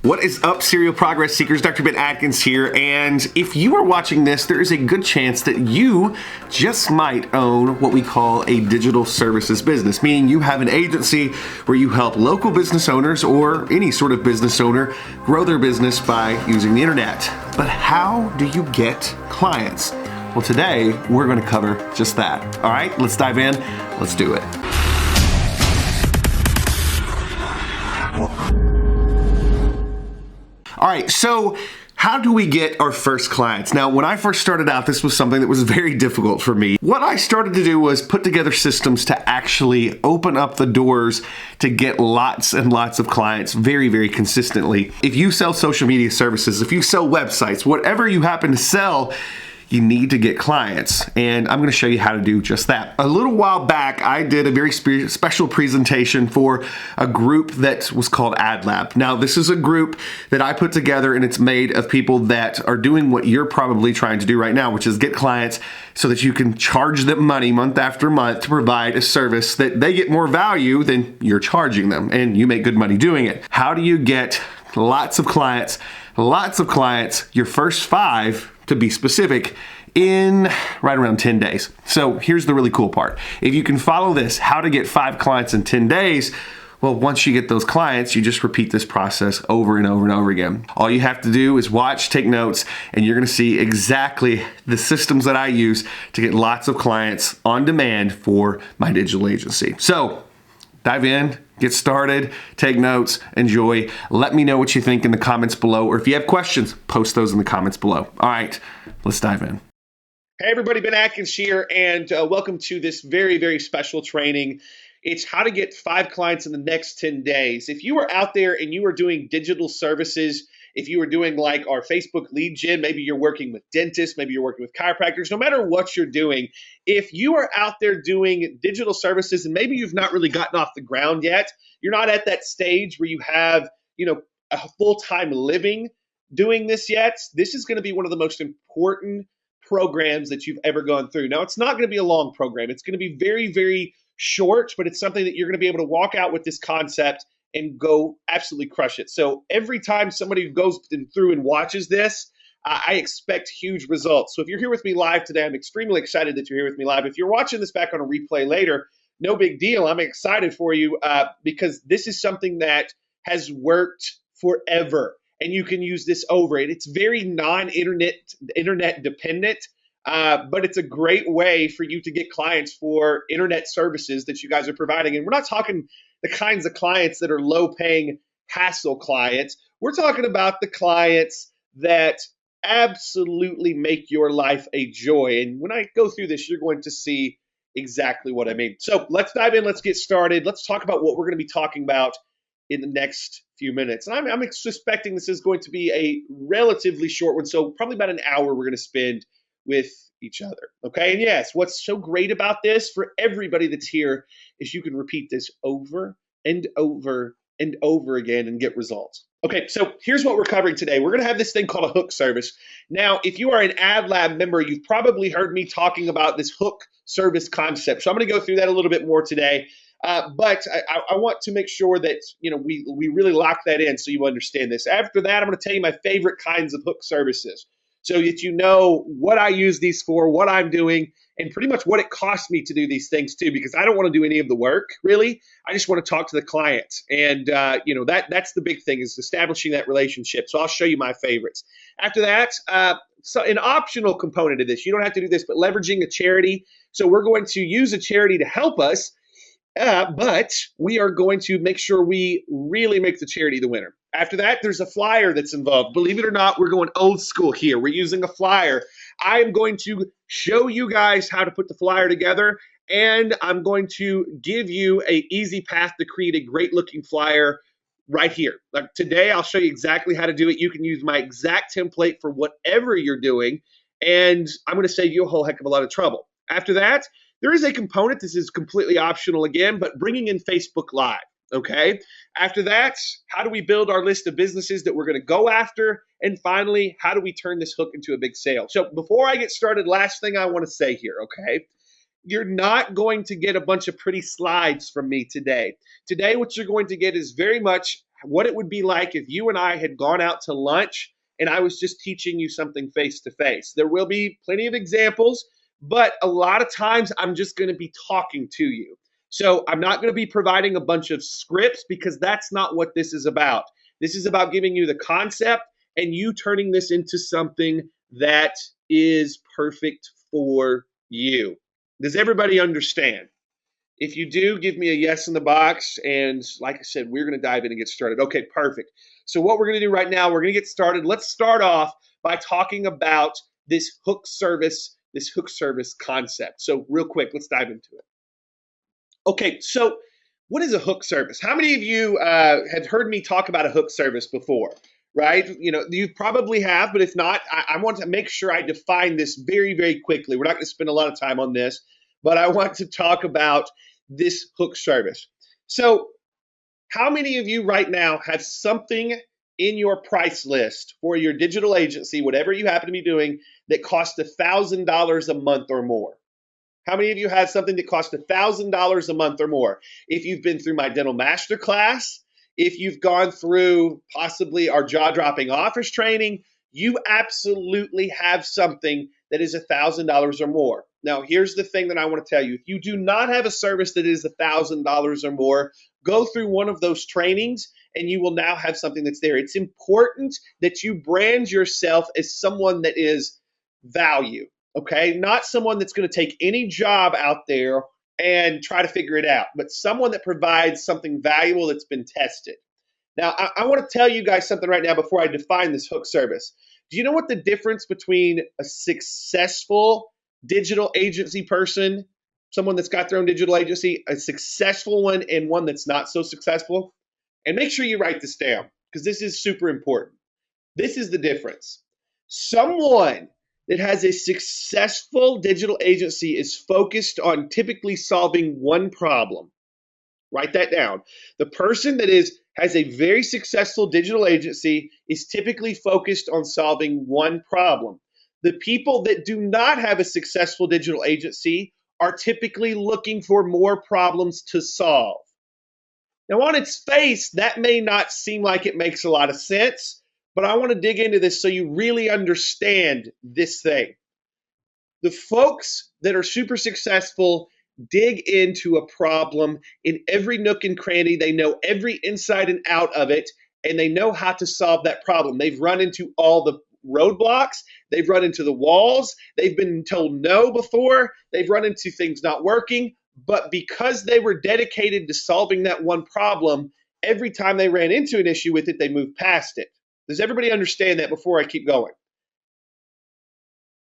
What is up, serial progress seekers? Dr. Ben Atkins here, and if you are watching this, there is a good chance that you just might own what we call a digital services business, meaning you have an agency where you help local business owners or any sort of business owner grow their business by using the internet. But how do you get clients? Well, today we're going to cover just that. All right, let's dive in. Let's do it. All right, so how do we get our first clients? Now, when I first started out, this was something that was very difficult for me. What I started to do was put together systems to actually open up the doors to get lots and lots of clients very, very consistently. If you sell social media services, if you sell websites, whatever you happen to sell, you need to get clients, and I'm going to show you how to do just that. A little while back, I did a very special presentation for a group that was called AdLab. Now, this is a group that I put together, and it's made of people that are doing what you're probably trying to do right now, which is get clients so that you can charge them money month after month to provide a service that they get more value than you're charging them, and you make good money doing it. How do you get lots of clients, your first 5 to be specific, in right around 10 days. So here's the really cool part. If you can follow this, how to get 5 clients in 10 days, well, once you get those clients, you just repeat this process over and over and over again. All you have to do is watch, take notes, and you're gonna see exactly the systems that I use to get lots of clients on demand for my digital agency. So dive in, get started, take notes, enjoy. Let me know what you think in the comments below, or if you have questions, post those in the comments below. All right, let's dive in. Hey everybody, Ben Atkins here, and welcome to this very, very special training. It's how to get 5 clients in the next 10 days. If you are out there and you are doing digital services, if you are doing like our Facebook lead gen, maybe you're working with dentists, maybe you're working with chiropractors, no matter what you're doing, if you are out there doing digital services and maybe you've not really gotten off the ground yet, you're not at that stage where you have, a full-time living doing this yet, this is going to be one of the most important programs that you've ever gone through. Now, it's not going to be a long program. It's going to be very, very short, but it's something that you're going to be able to walk out with this concept and go absolutely crush it. So every time somebody goes through and watches this, I expect huge results. So if you're here with me live today, I'm extremely excited that you're here with me live. If you're watching this back on a replay later, no big deal. I'm excited for you because this is something that has worked forever, and you can use this over it. It's very internet dependent, but it's a great way for you to get clients for internet services that you guys are providing. And we're not talking the kinds of clients that are low-paying hassle clients. We're talking about the clients that absolutely make your life a joy. And when I go through this, you're going to see exactly what I mean. So let's dive in. Let's get started. Let's talk about what we're going to be talking about in the next few minutes. And I'm suspecting this is going to be a relatively short one, so probably about an hour we're going to spend with each other. Okay, and yes, what's so great about this for everybody that's here is you can repeat this over and over and over again and get results. Okay, so here's what we're covering today. We're going to have this thing called a hook service. Now, if you are an AdLab member, you've probably heard me talking about this hook service concept. So I'm going to go through that a little bit more today. But I want to make sure that we really lock that in so you understand this. After that, I'm going to tell you my favorite kinds of hook services so that you know what I use these for, what I'm doing, and pretty much what it costs me to do these things too, because I don't want to do any of the work, really. I just want to talk to the client. And, that's the big thing, is establishing that relationship. So I'll show you my favorites. After that, so an optional component of this, you don't have to do this, but leveraging a charity. So we're going to use a charity to help us. But we are going to make sure we really make the charity the winner. After that, there's a flyer that's involved. Believe it or not, we're going old school here. We're using a flyer. I am going to show you guys how to put the flyer together, and I'm going to give you an easy path to create a great looking flyer right here. Like today, I'll show you exactly how to do it. You can use my exact template for whatever you're doing, and I'm going to save you a whole heck of a lot of trouble. After that, there is a component, this is completely optional again, but bringing in Facebook Live, okay? After that, how do we build our list of businesses that we're gonna go after? And finally, how do we turn this hook into a big sale? So before I get started, last thing I wanna say here, okay? You're not going to get a bunch of pretty slides from me today. Today, what you're going to get is very much what it would be like if you and I had gone out to lunch and I was just teaching you something face to face. There will be plenty of examples, but a lot of times I'm just going to be talking to you. So I'm not going to be providing a bunch of scripts because that's not what this is about. This is about giving you the concept and you turning this into something that is perfect for you. Does everybody understand? If you do, give me a yes in the box. And like I said, we're going to dive in and get started. Okay, perfect. So what we're going to do right now, we're going to get started. Let's start off by talking about this hook service concept. So real quick, let's dive into it. Okay, so what is a hook service? How many of you have heard me talk about a hook service before? Right? You know, you probably have, but if not, I want to make sure I define this very, very quickly. We're not going to spend a lot of time on this, but I want to talk about this hook service. So, how many of you right now have something in your price list for your digital agency, whatever you happen to be doing, that costs $1,000 a month or more? How many of you have something that costs $1,000 a month or more? If you've been through my dental masterclass, if you've gone through possibly our jaw-dropping offers training, you absolutely have something that is $1,000 or more. Now, here's the thing that I want to tell you. If you do not have a service that is $1,000 or more, go through one of those trainings and you will now have something that's there. It's important that you brand yourself as someone that is value. Okay, not someone that's going to take any job out there and try to figure it out, but someone that provides something valuable that's been tested. Now, I want to tell you guys something right now before I define this hook service. Do you know what the difference between a successful digital agency person, someone that's got their own digital agency, a successful one, and one that's not so successful? And make sure you write this down because this is super important. This is the difference. Someone that has a successful digital agency is focused on typically solving one problem. Write that down. The person that has a very successful digital agency is typically focused on solving one problem. The people that do not have a successful digital agency are typically looking for more problems to solve. Now, on its face, that may not seem like it makes a lot of sense, but I want to dig into this so you really understand this thing. The folks that are super successful dig into a problem in every nook and cranny. They know every inside and out of it, and they know how to solve that problem. They've run into all the roadblocks. They've run into the walls. They've been told no before. They've run into things not working. But because they were dedicated to solving that one problem, every time they ran into an issue with it, they moved past it. Does everybody understand that before I keep going?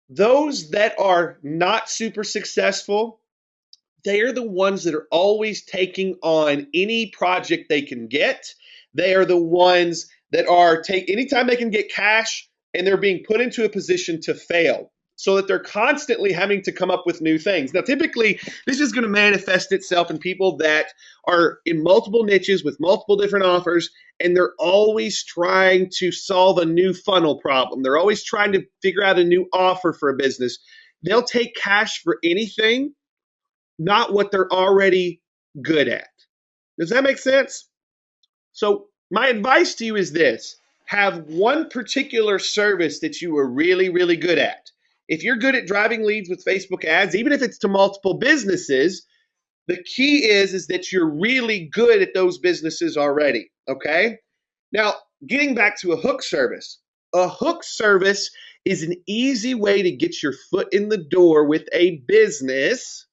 Those that are not super successful, they are the ones that are always taking on any project they can get. They are the ones that are anytime they can get cash and they're being put into a position to fail, so that they're constantly having to come up with new things. Now, typically, this is going to manifest itself in people that are in multiple niches with multiple different offers, and they're always trying to solve a new funnel problem. They're always trying to figure out a new offer for a business. They'll take cash for anything, not what they're already good at. Does that make sense? So my advice to you is this. Have one particular service that you are really, really good at. If you're good at driving leads with Facebook ads, even if it's to multiple businesses, the key is that you're really good at those businesses already, okay? Now, getting back to a hook service is an easy way to get your foot in the door with a business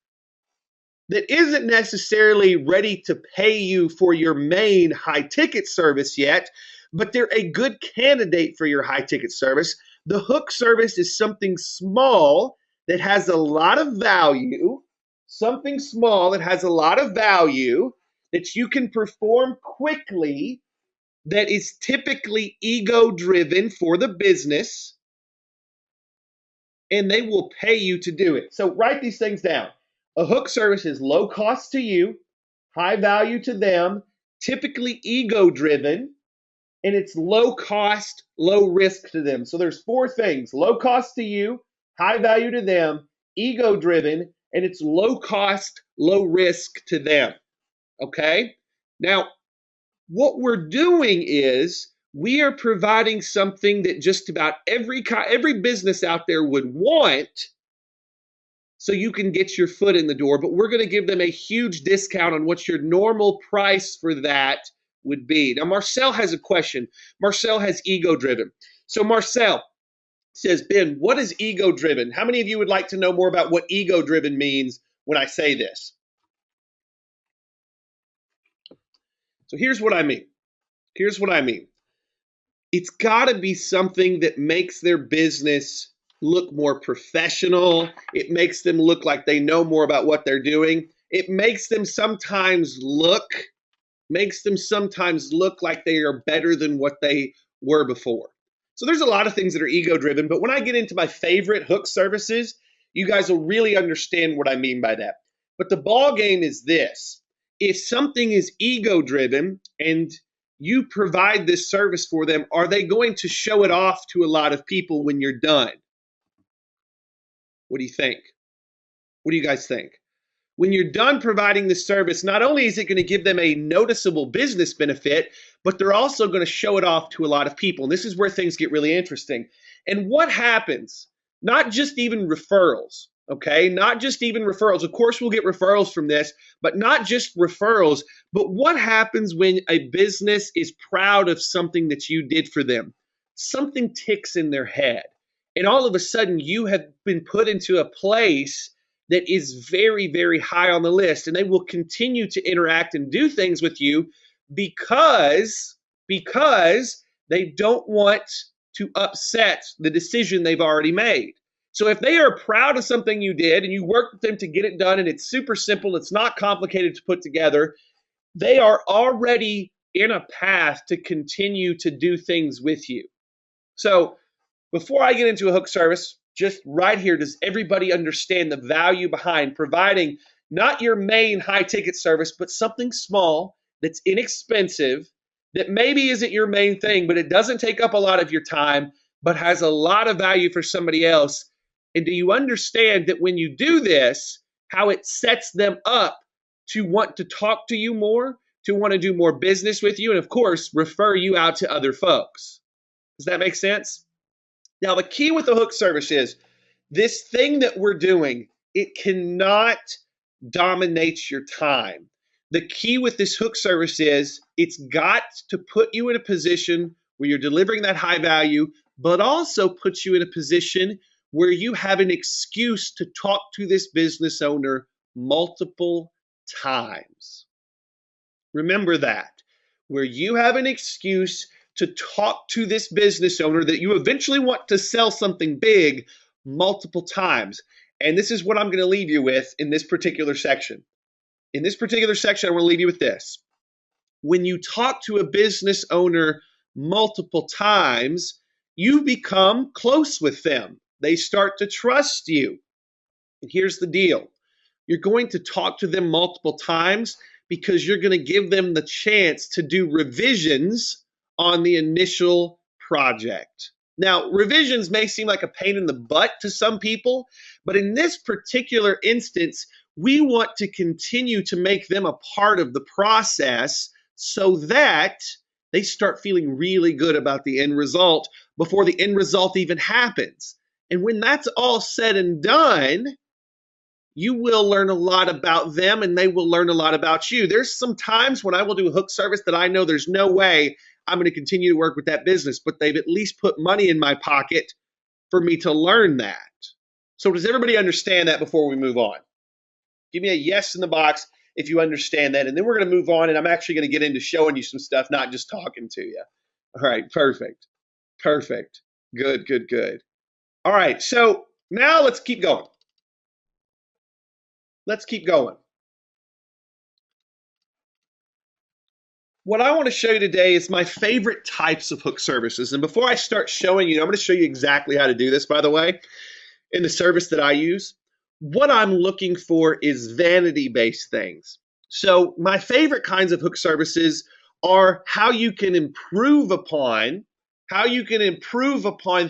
that isn't necessarily ready to pay you for your main high-ticket service yet, but they're a good candidate for your high-ticket service. The hook service is something small that has a lot of value, that you can perform quickly, that is typically ego-driven for the business, and they will pay you to do it. So write these things down. A hook service is low cost to you, high value to them, typically ego-driven, and it's low cost, low risk to them. So there's four things: low cost to you, high value to them, ego-driven, and it's low cost, low risk to them. Okay? Now, What we're doing is we are providing something that just about every business out there would want, so you can get your foot in the door, but we're going to give them a huge discount on what your normal price for that would be. Now, Marcel has a question. Marcel has ego driven. So Marcel says, Ben, what is ego driven? How many of you would like to know more about what ego driven means when I say this? So here's what I mean. Here's what I mean. It's got to be something that makes their business look more professional. It makes them look like they know more about what they're doing. It makes them sometimes look like they are better than what they were before. So there's a lot of things that are ego driven, but when I get into my favorite hook services, you guys will really understand what I mean by that. But the ball game is this. If something is ego driven and you provide this service for them, are they going to show it off to a lot of people when you're done? What do you think? What do you guys think? When you're done providing this service, not only is it going to give them a noticeable business benefit, but they're also going to show it off to a lot of people. And this is where things get really interesting. And what happens? Not just even referrals, okay? Not just even referrals. Of course, we'll get referrals from this, but not just referrals. But what happens when a business is proud of something that you did for them? Something ticks in their head. And all of a sudden, you have been put into a place that is very, very high on the list, and they will continue to interact and do things with you because they don't want to upset the decision they've already made. So if they are proud of something you did and you worked with them to get it done and it's super simple, it's not complicated to put together, they are already in a path to continue to do things with you. So before I get into a hook service, just right here, does everybody understand the value behind providing not your main high ticket service, but something small that's inexpensive, that maybe isn't your main thing, but it doesn't take up a lot of your time, but has a lot of value for somebody else? And do you understand that when you do this, how it sets them up to want to talk to you more, to want to do more business with you, and of course, refer you out to other folks? Does that make sense? Now, the key with the hook service is this thing that we're doing, it cannot dominate your time. The key with this hook service is it's got to put you in a position where you're delivering that high value, but also puts you in a position where you have an excuse to talk to this business owner multiple times. Remember that, where you have an excuse to talk to this business owner that you eventually want to sell something big multiple times. And this is what I'm going to leave you with in this particular section. In this particular section, I want to leave you with this. When you talk to a business owner multiple times, you become close with them. They start to trust you. And here's the deal. You're going to talk to them multiple times because you're going to give them the chance to do revisions on the initial project. Now, revisions may seem like a pain in the butt to some people, but in this particular instance, we want to continue to make them a part of the process so that they start feeling really good about the end result before the end result even happens. And when that's all said and done, you will learn a lot about them and they will learn a lot about you. There's some times when I will do a hook service that I know there's no way I'm going to continue to work with that business, but they've at least put money in my pocket for me to learn that. So does everybody understand that before we move on? Give me a yes in the box if you understand that. And then we're going to move on, and I'm actually going to get into showing you some stuff, not just talking to you. All right, perfect. Perfect. Good, good, good. All right, so now let's keep going. Let's keep going. What I want to show you today is my favorite types of hook services. And before I start showing you, I'm going to show you exactly how to do this, by the way, in the service that I use. What I'm looking for is vanity-based things. So my favorite kinds of hook services are how you can improve upon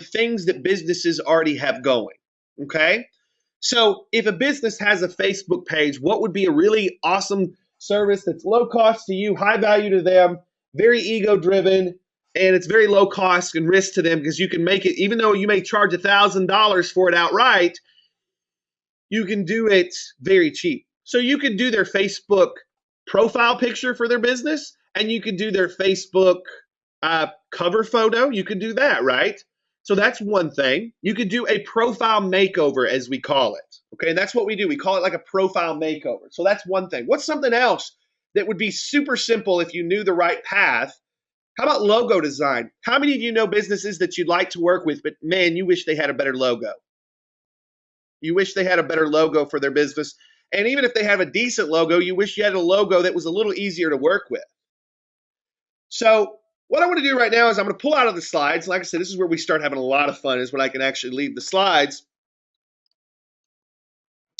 things that businesses already have going, okay? So if a business has a Facebook page, what would be a really awesome service that's low cost to you, high value to them, very ego driven, and it's very low cost and risk to them because you can make it, even though you may charge $1,000 for it outright, you can do it very cheap. So you could do their Facebook profile picture for their business, and you could do their Facebook cover photo. You could do that, right? So that's one thing. You could do a profile makeover, as we call it. Okay, and that's what we do. We call it like a profile makeover. So that's one thing. What's something else that would be super simple if you knew the right path? How about logo design? How many of you know businesses that you'd like to work with, but man, you wish they had a better logo? You wish they had a better logo for their business. And even if they have a decent logo, you wish you had a logo that was a little easier to work with. So what I want to do right now is I'm going to pull out of the slides. Like I said, this is where we start having a lot of fun, is when I can actually leave the slides.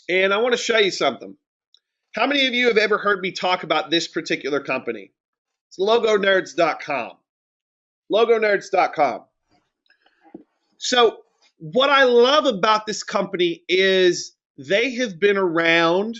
And I want to show you something. How many of you have ever heard me talk about this particular company? It's logonerds.com. Logonerds.com. So what I love about this company is they have been around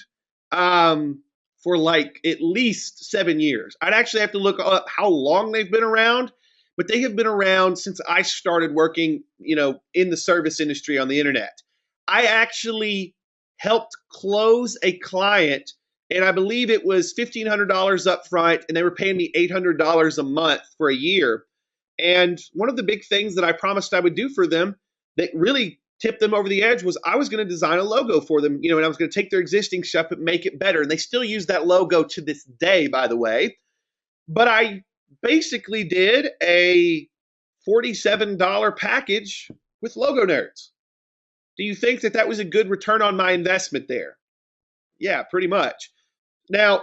for like at least 7 years. I'd actually have to look up how long they've been around, but they have been around since I started working, in the service industry on the internet. I actually helped close a client, and I believe it was $1,500 up front, and they were paying me $800 a month for a year. And one of the big things that I promised I would do for them that really tipped them over the edge was I was going to design a logo for them, and I was going to take their existing stuff and make it better. And they still use that logo to this day, by the way. But I basically did a $47 package with Logo Nerds. Do you think that that was a good return on my investment there? Yeah, pretty much. Now,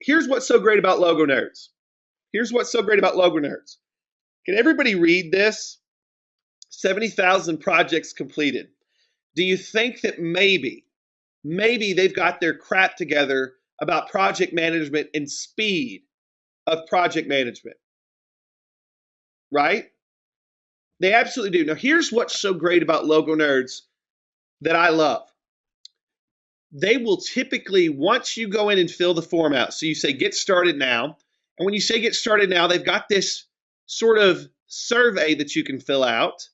here's what's so great about Logo Nerds. Here's what's so great about Logo Nerds. Can everybody read this? 70,000 projects completed. Do you think that maybe they've got their crap together about project management and speed of project management? Right? They absolutely do. Now, here's what's so great about Logo Nerds that I love. They will typically, once you go in and fill the form out, so you say get started now, and when you say get started now, they've got this sort of survey that you can fill out,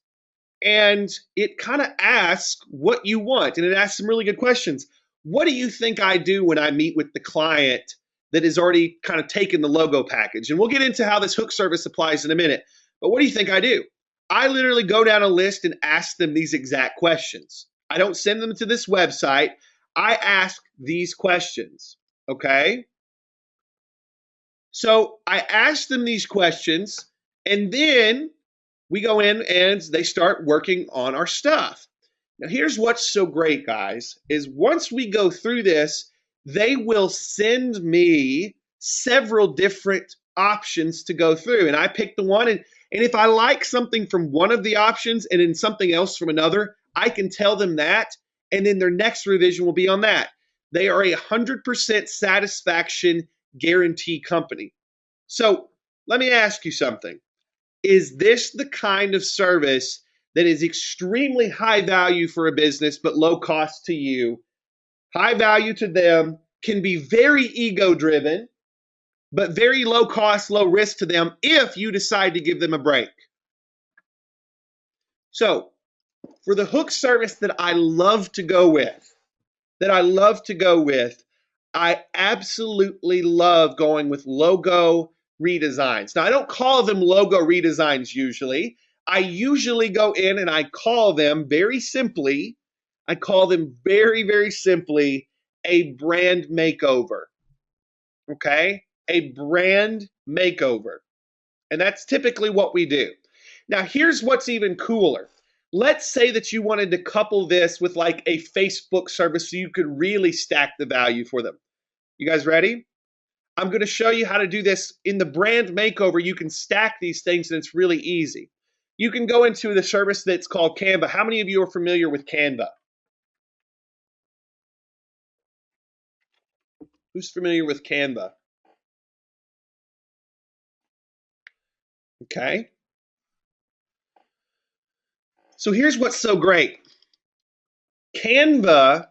and it kind of asks what you want, and it asks some really good questions. What do you think I do when I meet with the client that has already kind of taken the logo package? And we'll get into how this hook service applies in a minute, but what do you think I do? I literally go down a list and ask them these exact questions. I don't send them to this website. I ask these questions, okay? So I ask them these questions, and then we go in and they start working on our stuff. Now, here's what's so great, guys, is once we go through this, they will send me several different options to go through. And I pick the one, and if I like something from one of the options and then something else from another, I can tell them that, and then their next revision will be on that. They are a 100% satisfaction guarantee company. So let me ask you something. Is this the kind of service that is extremely high value for a business but low cost to you? High value to them, can be very ego driven, but very low cost, low risk to them if you decide to give them a break. So for the hook service that I love to go with, I absolutely love going with logo redesigns. Now, I don't call them logo redesigns usually. I usually go in and I call them very simply, very, very simply a brand makeover. Okay? A brand makeover. And that's typically what we do. Now, here's what's even cooler. Let's say that you wanted to couple this with like a Facebook service so you could really stack the value for them. You guys ready? I'm going to show you how to do this. In the brand makeover, you can stack these things and it's really easy. You can go into the service that's called Canva. How many of you are familiar with Canva? Who's familiar with Canva? Okay. So here's what's so great. Canva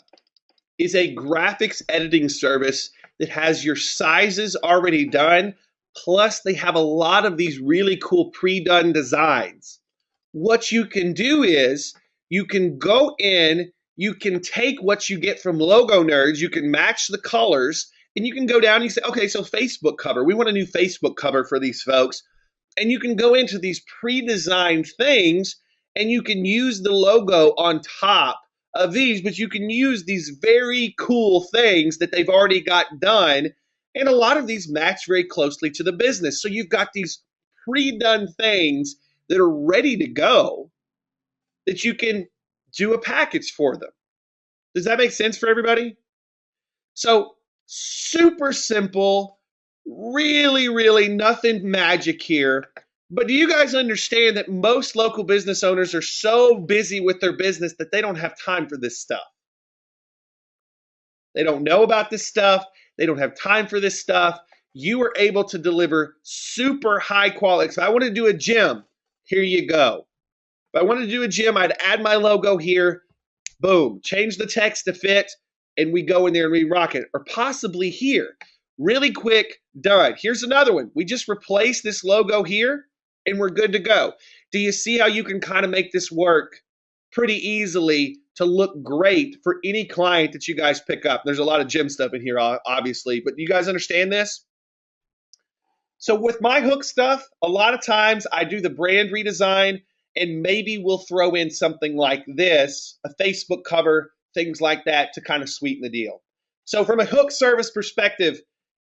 is a graphics editing service that has your sizes already done, Plus, they have a lot of these really cool pre-done designs. What you can do is you can go in, you can take what you get from Logo Nerds, you can match the colors, and you can go down and you say, okay, so Facebook cover. We want a new Facebook cover for these folks. And you can go into these pre-designed things and you can use the logo on top of these, but you can use these very cool things that they've already got done. And a lot of these match very closely to the business. So you've got these pre-done things that are ready to go that you can do a package for them. Does that make sense for everybody? So super simple, really, really nothing magic here. But do you guys understand that most local business owners are so busy with their business that they don't have time for this stuff? They don't know about this stuff. They don't have time for this stuff. You are able to deliver super high quality. If I want to do a gym, here you go. If I wanted to do a gym, I'd add my logo here. Boom. Change the text to fit, and we go in there and we rock it. Or possibly here. Really quick, done. Here's another one. We just replace this logo here, and we're good to go. Do you see how you can kind of make this work pretty easily to look great for any client that you guys pick up? There's a lot of gym stuff in here, obviously, but you guys understand this? So with my hook stuff, a lot of times I do the brand redesign, and maybe we'll throw in something like this, a Facebook cover, things like that to kind of sweeten the deal. So from a hook service perspective,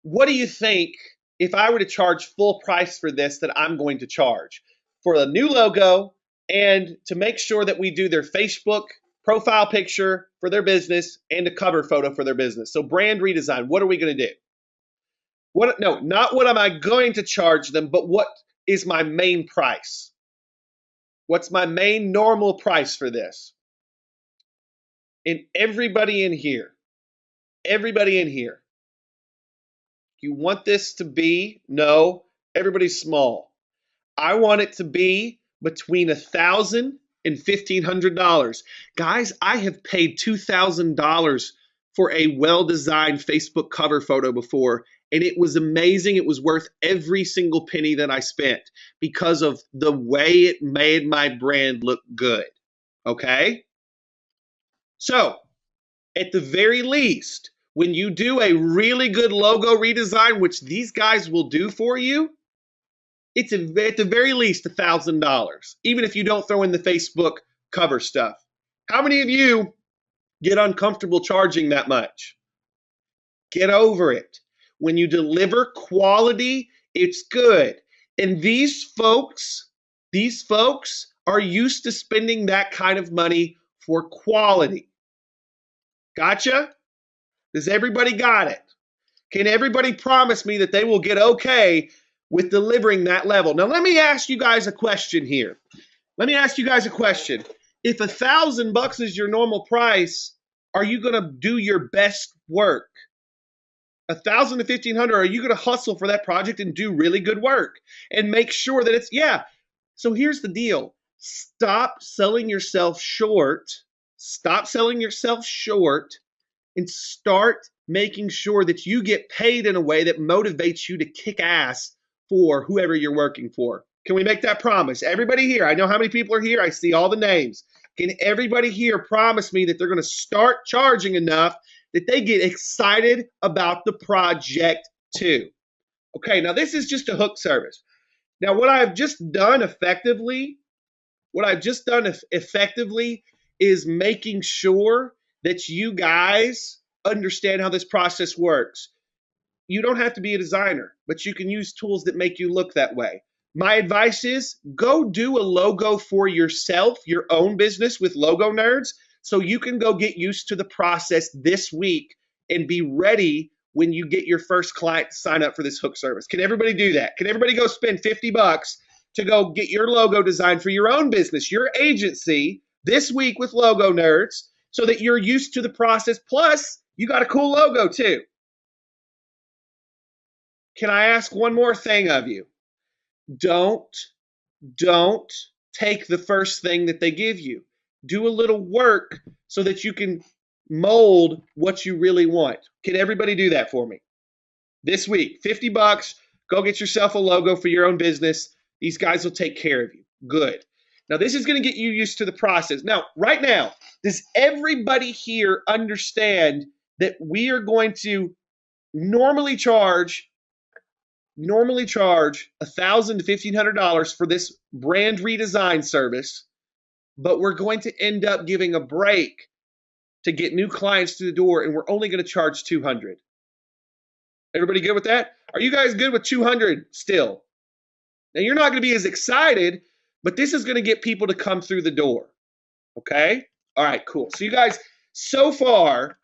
what do you think if I were to charge full price for this that I'm going to charge? For a new logo and to make sure that we do their Facebook profile picture for their business and a cover photo for their business. So brand redesign, what are we going to do? No, not what am I going to charge them, but what is my main price? What's my main normal price for this? And everybody in here, you want this to be, no, everybody's small. I want it to be between $1,000 and $1,500. Guys, I have paid $2,000 for a well-designed Facebook cover photo before, and it was amazing. It was worth every single penny that I spent because of the way it made my brand look good, okay? So, at the very least, when you do a really good logo redesign, which these guys will do for you, it's at the very least $1,000, even if you don't throw in the Facebook cover stuff. How many of you get uncomfortable charging that much? Get over it. When you deliver quality, it's good. And these folks are used to spending that kind of money for quality. Gotcha? Does everybody got it? Can everybody promise me that they will get okay with delivering that level? Now, let me ask you guys a question here. If $1,000 is your normal price, are you going to do your best work? $1,000 to $1,500, are you going to hustle for that project and do really good work and make sure that it's, yeah. So here's the deal. Stop selling yourself short. And start making sure that you get paid in a way that motivates you to kick ass for whoever you're working for. Can we make that promise? Everybody here, I know how many people are here. I see all the names. Can everybody here promise me that they're going to start charging enough that they get excited about the project too? Okay, now this is just a hook service. Now what I've just done effectively is making sure that you guys understand how this process works. You don't have to be a designer, but you can use tools that make you look that way. My advice is go do a logo for yourself, your own business with Logo Nerds, so you can go get used to the process this week and be ready when you get your first client to sign up for this hook service. Can everybody do that? Can everybody go spend $50 to go get your logo designed for your own business, your agency, this week with Logo Nerds, so that you're used to the process, plus you got a cool logo too? Can I ask one more thing of you? Don't take the first thing that they give you. Do a little work so that you can mold what you really want. Can everybody do that for me? This week, $50, Go get yourself a logo for your own business. These guys will take care of you. Good. Now, this is going to get you used to the process. Now, right now, does everybody here understand that we are going to normally charge $1,000 to $1,500 for this brand redesign service, but we're going to end up giving a break to get new clients through the door, and we're only going to charge $200. Everybody good with that? Are you guys good with $200 still? Now, you're not going to be as excited, but this is going to get people to come through the door. Okay? All right, cool. So you guys, so far,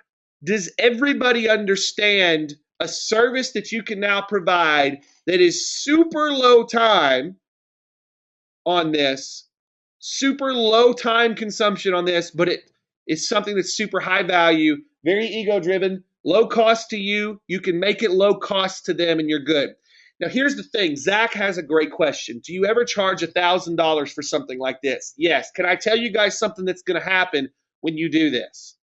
does everybody understand a service that you can now provide that is super low time on this, super low time consumption on this, but it is something that's super high value, very ego-driven, low cost to you. You can make it low cost to them, and you're good. Now, here's the thing. Zach has a great question. Do you ever charge $1,000 for something like this? Yes. Can I tell you guys something that's going to happen when you do this?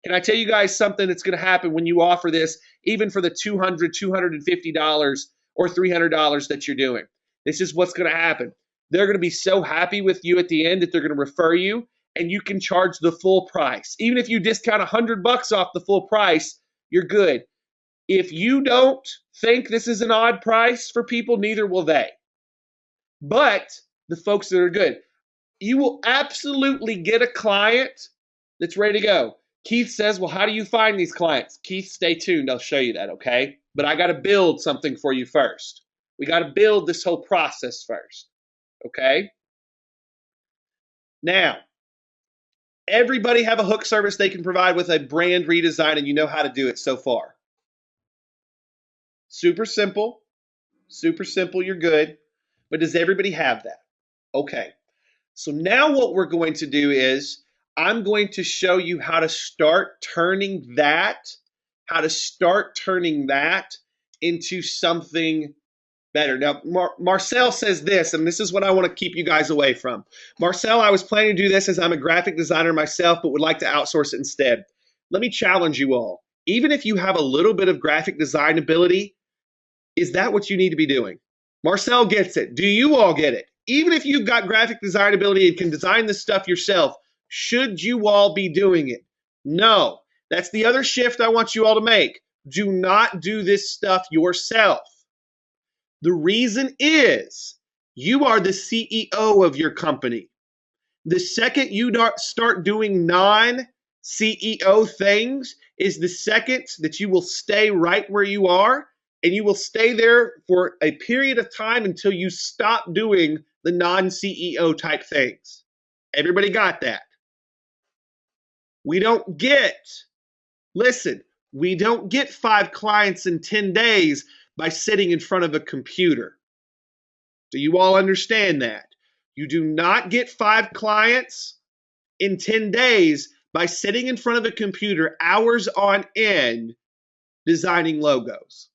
Can I tell you guys something that's going to happen when you offer this, even for the $200, $250, or $300 that you're doing? This is what's going to happen. They're going to be so happy with you at the end that they're going to refer you, and you can charge the full price. Even if you discount $100 off the full price, you're good. If you don't think this is an odd price for people, neither will they. But the folks that are good, you will absolutely get a client that's ready to go. Keith says, well, how do you find these clients? Keith, stay tuned. I'll show you that, okay? But I got to build something for you first. We got to build this whole process first, okay? Now, everybody have a hook service they can provide with a brand redesign, and you know how to do it so far. Super simple, you're good. But does everybody have that? Okay. So now what we're going to do is I'm going to show you how to start turning that into something better. Now, Marcel says this, and this is what I want to keep you guys away from. Marcel, I was planning to do this as I'm a graphic designer myself, but would like to outsource it instead. Let me challenge you all. Even if you have a little bit of graphic design ability, is that what you need to be doing? Marcel gets it. Do you all get it? Even if you've got graphic design ability and can design this stuff yourself, should you all be doing it? No. That's the other shift I want you all to make. Do not do this stuff yourself. The reason is you are the CEO of your company. The second you start doing non-CEO things is the second that you will stay right where you are, and you will stay there for a period of time until you stop doing the non-CEO type things. Everybody got that? We don't get 5 clients in 10 days by sitting in front of a computer. Do you all understand that? You do not get 5 clients in 10 days by sitting in front of a computer hours on end designing logos.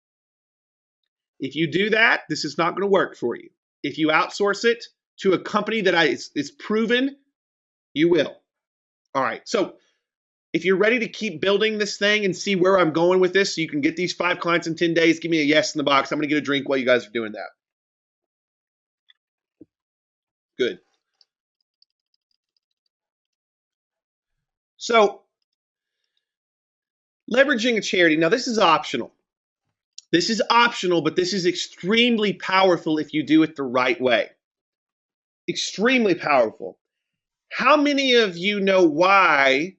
If you do that, this is not going to work for you. If you outsource it to a company that is proven, you will. All right, so if you're ready to keep building this thing and see where I'm going with this so you can get these 5 clients in 10 days, give me a yes in the box. I'm going to get a drink while you guys are doing that. Good. So, leveraging a charity. Now, this is optional. This is optional, but this is extremely powerful if you do it the right way. Extremely powerful. How many of you know why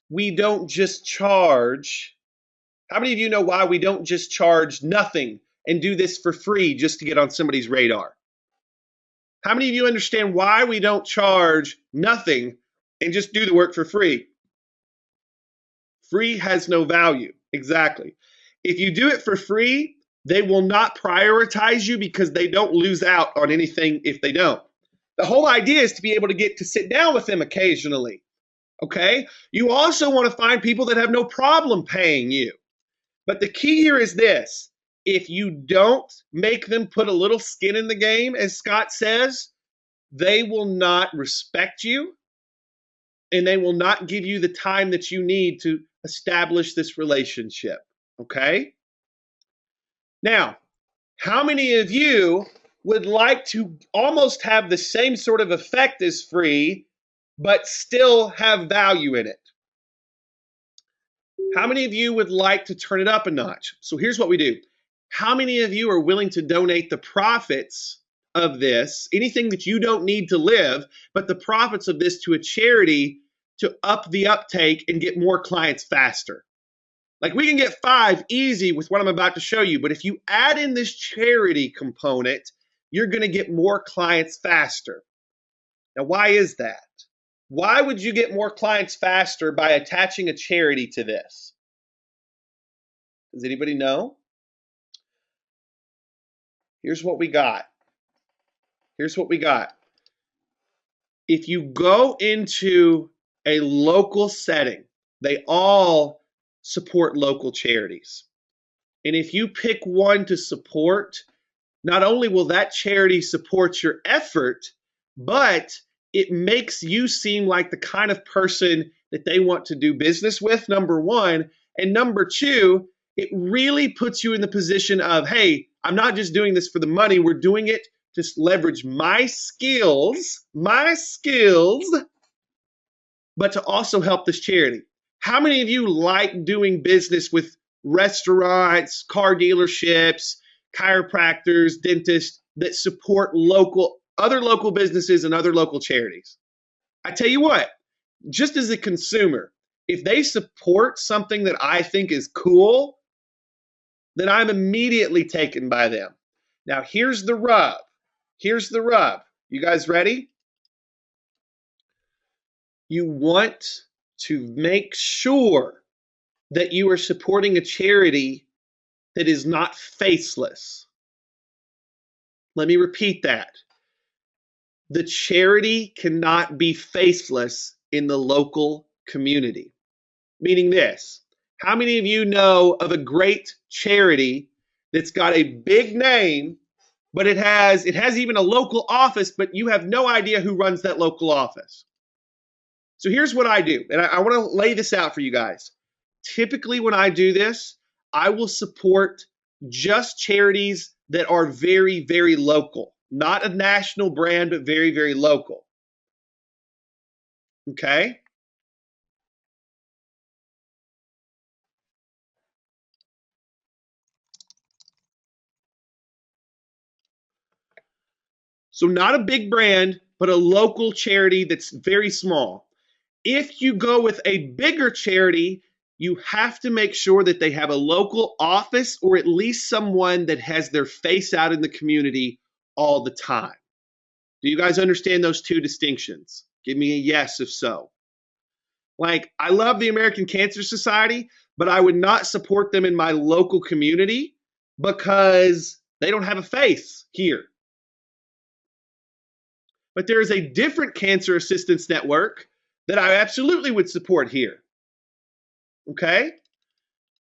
we don't just charge? How many of you know why we don't just charge nothing and do this for free just to get on somebody's radar? How many of you understand why we don't charge nothing and just do the work for free? Free has no value. Exactly. If you do it for free, they will not prioritize you because they don't lose out on anything if they don't. The whole idea is to be able to get to sit down with them occasionally. Okay? You also want to find people that have no problem paying you. But the key here is this. If you don't make them put a little skin in the game, as Scott says, they will not respect you and they will not give you the time that you need to establish this relationship. Okay? Now, how many of you would like to almost have the same sort of effect as free, but still have value in it? How many of you would like to turn it up a notch? So here's what we do. How many of you are willing to donate the profits of this, anything that you don't need to live, but the profits of this to a charity to up the uptake and get more clients faster? Like, we can get 5 easy with what I'm about to show you, but if you add in this charity component, you're going to get more clients faster. Now, why is that? Why would you get more clients faster by attaching a charity to this? Does anybody know? Here's what we got. Here's what we got. If you go into a local setting, they all support local charities. And if you pick one to support, not only will that charity support your effort, but it makes you seem like the kind of person that they want to do business with, number one. And number two, it really puts you in the position of, hey, I'm not just doing this for the money. We're doing it to leverage my skills, but to also help this charity. How many of you like doing business with restaurants, car dealerships, chiropractors, dentists that support other local businesses and other local charities? I tell you what, just as a consumer, if they support something that I think is cool, then I'm immediately taken by them. Now, here's the rub. Here's the rub. You guys ready? You want to make sure that you are supporting a charity that is not faceless. Let me repeat that. The charity cannot be faceless in the local community. Meaning this, how many of you know of a great charity that's got a big name, but it has even a local office, but you have no idea who runs that local office? So here's what I do, and I want to lay this out for you guys. Typically when I do this, I will support just charities that are very, very local. Not a national brand, but very, very local. Okay? So not a big brand, but a local charity that's very small. If you go with a bigger charity, you have to make sure that they have a local office or at least someone that has their face out in the community all the time. Do you guys understand those two distinctions? Give me a yes if so. Like, I love the American Cancer Society, but I would not support them in my local community because they don't have a face here. But there is a different cancer assistance network that I absolutely would support here. Okay?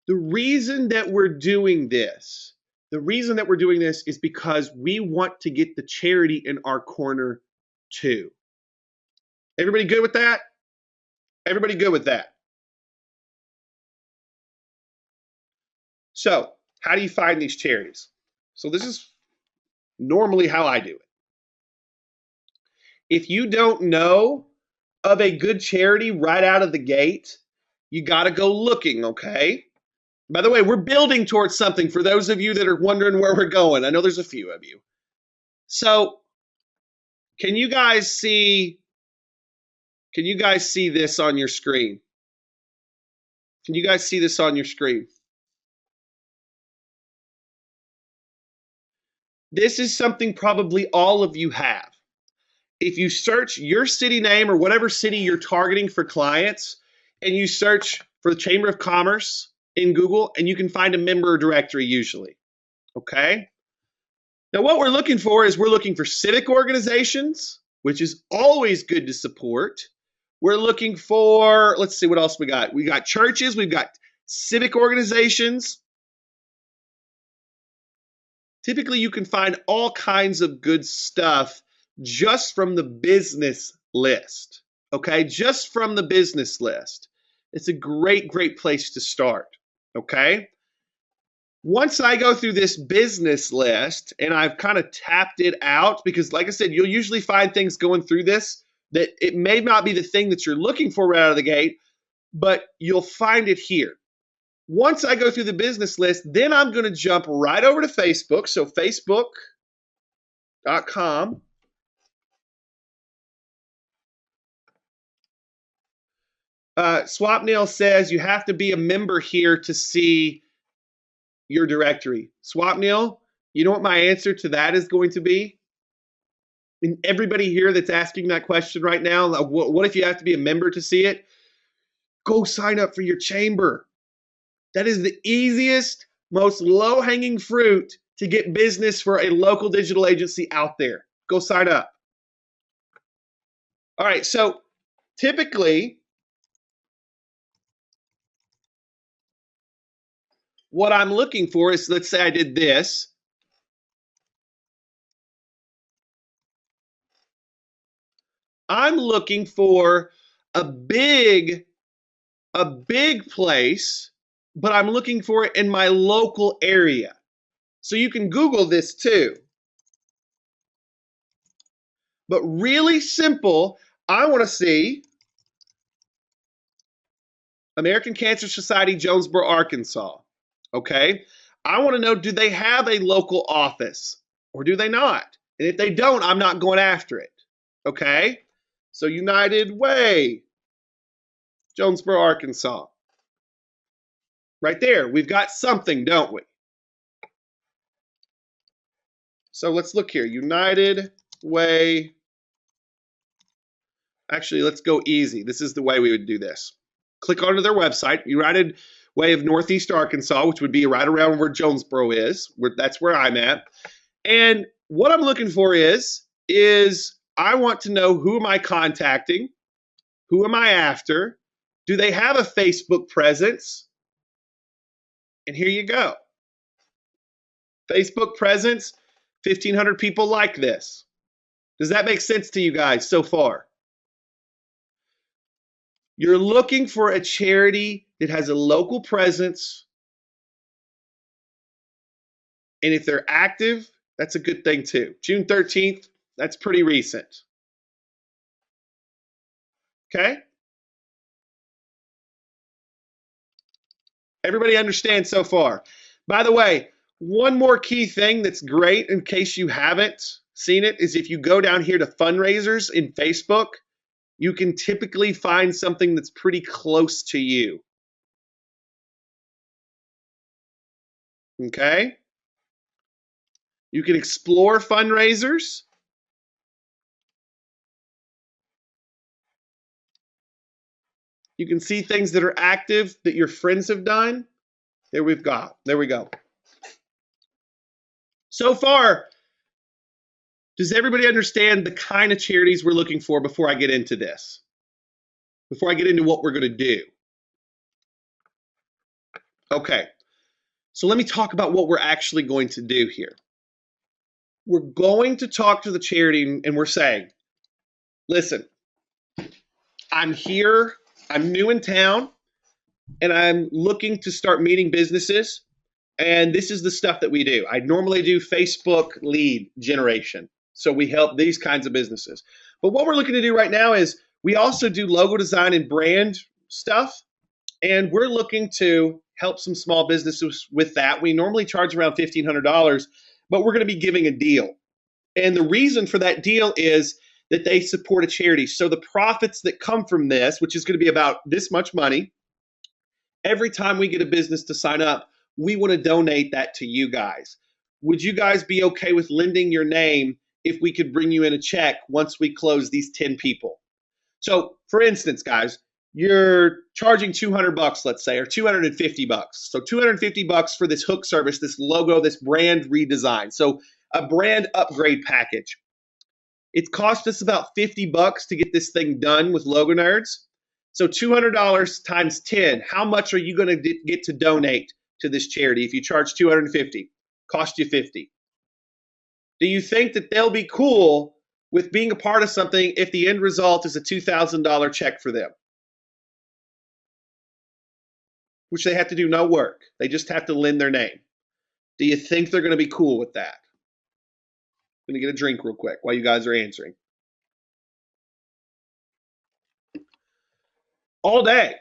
The reason that we're doing this is because we want to get the charity in our corner too. Everybody good with that? Everybody good with that? So, how do you find these charities? So this is normally how I do it. If you don't know of a good charity right out of the gate, you got to go looking, okay? By the way, we're building towards something for those of you that are wondering where we're going. I know there's a few of you. So, can you guys see this on your screen? Can you guys see this on your screen? This is something probably all of you have. If you search your city name or whatever city you're targeting for clients, and you search for the Chamber of Commerce in Google, and you can find a member directory usually, okay? Now what we're looking for is we're looking for civic organizations, which is always good to support. We're looking for, let's see what else we got. We got churches, we've got civic organizations. Typically you can find all kinds of good stuff just from the business list, okay? Just from the business list. It's a great, great place to start, okay? Once I go through this business list and I've kind of tapped it out, because like I said, you'll usually find things going through this that it may not be the thing that you're looking for right out of the gate, but you'll find it here. Once I go through the business list, then I'm going to jump right over to Facebook. So facebook.com. Swapnil says you have to be a member here to see your directory. Swapnil, you know what my answer to that is going to be? And everybody here that's asking that question right now, what if you have to be a member to see it? Go sign up for your chamber. That is the easiest, most low-hanging fruit to get business for a local digital agency out there. Go sign up. All right, so typically, what I'm looking for is, let's say I did this. I'm looking for a big place, but I'm looking for it in my local area. So you can Google this too. But really simple, I want to see American Cancer Society, Jonesboro, Arkansas. Okay? I want to know, do they have a local office or do they not? And if they don't, I'm not going after it. Okay? So United Way, Jonesboro, Arkansas. Right there, we've got something, don't we? So let's look here. United Way. Actually, let's go easy. This is the way we would do this. Click onto their website, United Way of Northeast Arkansas, which would be right around where Jonesboro is. That's where I'm at. And what I'm looking for is I want to know, who am I contacting? Who am I after? Do they have a Facebook presence? And here you go. Facebook presence, 1,500 people like this. Does that make sense to you guys so far? You're looking for a charity that has a local presence. And if they're active, that's a good thing too. June 13th, that's pretty recent. Okay? Everybody understand so far? By the way, one more key thing that's great in case you haven't seen it is if you go down here to fundraisers in Facebook, you can typically find something that's pretty close to you. Okay? You can explore fundraisers. You can see things that are active that your friends have done. There we go. So far, does everybody understand the kind of charities we're looking for before I get into this? Before I get into what we're going to do? Okay, so let me talk about what we're actually going to do here. We're going to talk to the charity and we're saying, listen, I'm here, I'm new in town, and I'm looking to start meeting businesses, and this is the stuff that we do. I normally do Facebook lead generation, so we help these kinds of businesses. But what we're looking to do right now is we also do logo design and brand stuff, and we're looking to help some small businesses with that. We normally charge around $1,500, but we're going to be giving a deal. And the reason for that deal is that they support a charity. So the profits that come from this, which is going to be about this much money, every time we get a business to sign up, we want to donate that to you guys. Would you guys be okay with lending your name if we could bring you in a check once we close these 10 people? So for instance, guys, you're charging $200, let's say, or $250. So $250 for this hook service, this logo, this brand redesign. So a brand upgrade package. It cost us about $50 to get this thing done with Logo Nerds. So $200 times 10, how much are you going to get to donate to this charity if you charge $250? Cost you $50. Do you think that they'll be cool with being a part of something if the end result is a $2,000 check for them? Which they have to do no work. They just have to lend their name. Do you think they're going to be cool with that? I'm going to get a drink real quick while you guys are answering. All day.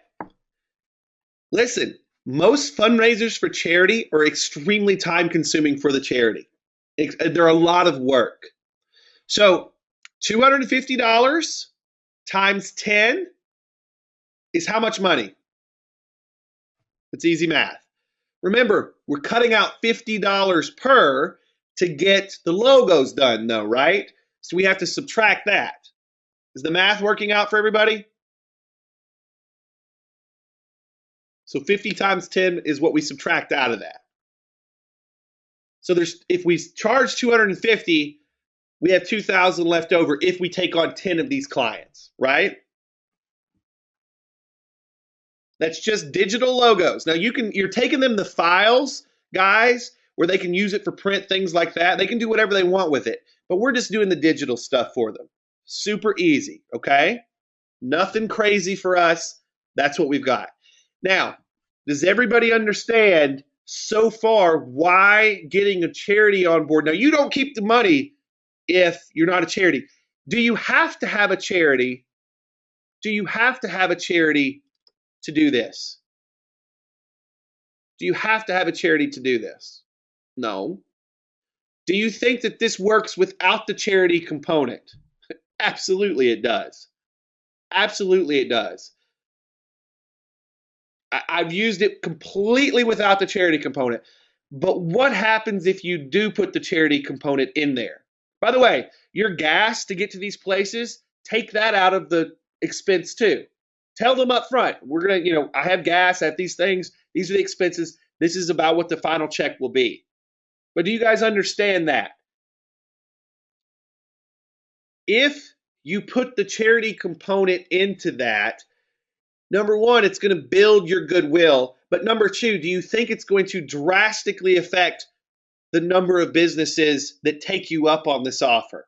Listen, most fundraisers for charity are extremely time consuming for the charity. They're a lot of work. So $250 times 10 is how much money? It's easy math. Remember, we're cutting out $50 per to get the logos done though, right? So we have to subtract that. Is the math working out for everybody? So 50 times 10 is what we subtract out of that. So if we charge 250, we have 2,000 left over if we take on 10 of these clients, right? That's just digital logos. Now you're taking them the files, guys, where they can use it for print, things like that. They can do whatever they want with it, but we're just doing the digital stuff for them. Super easy, okay? Nothing crazy for us. That's what we've got. Now, does everybody understand so far why getting a charity on board? Now, you don't keep the money if you're not a charity. Do you have to have a charity? Do you have to have a charity to do this? Do you have to have a charity to do this? No. Do you think that this works without the charity component? Absolutely it does. Absolutely it does. I've used it completely without the charity component. But what happens if you do put the charity component in there? By the way, your gas to get to these places, take that out of the expense too. Tell them up front, we're going to, I have gas, I have these things, these are the expenses, this is about what the final check will be. But do you guys understand that? If you put the charity component into that, number one, it's going to build your goodwill. But number two, do you think it's going to drastically affect the number of businesses that take you up on this offer?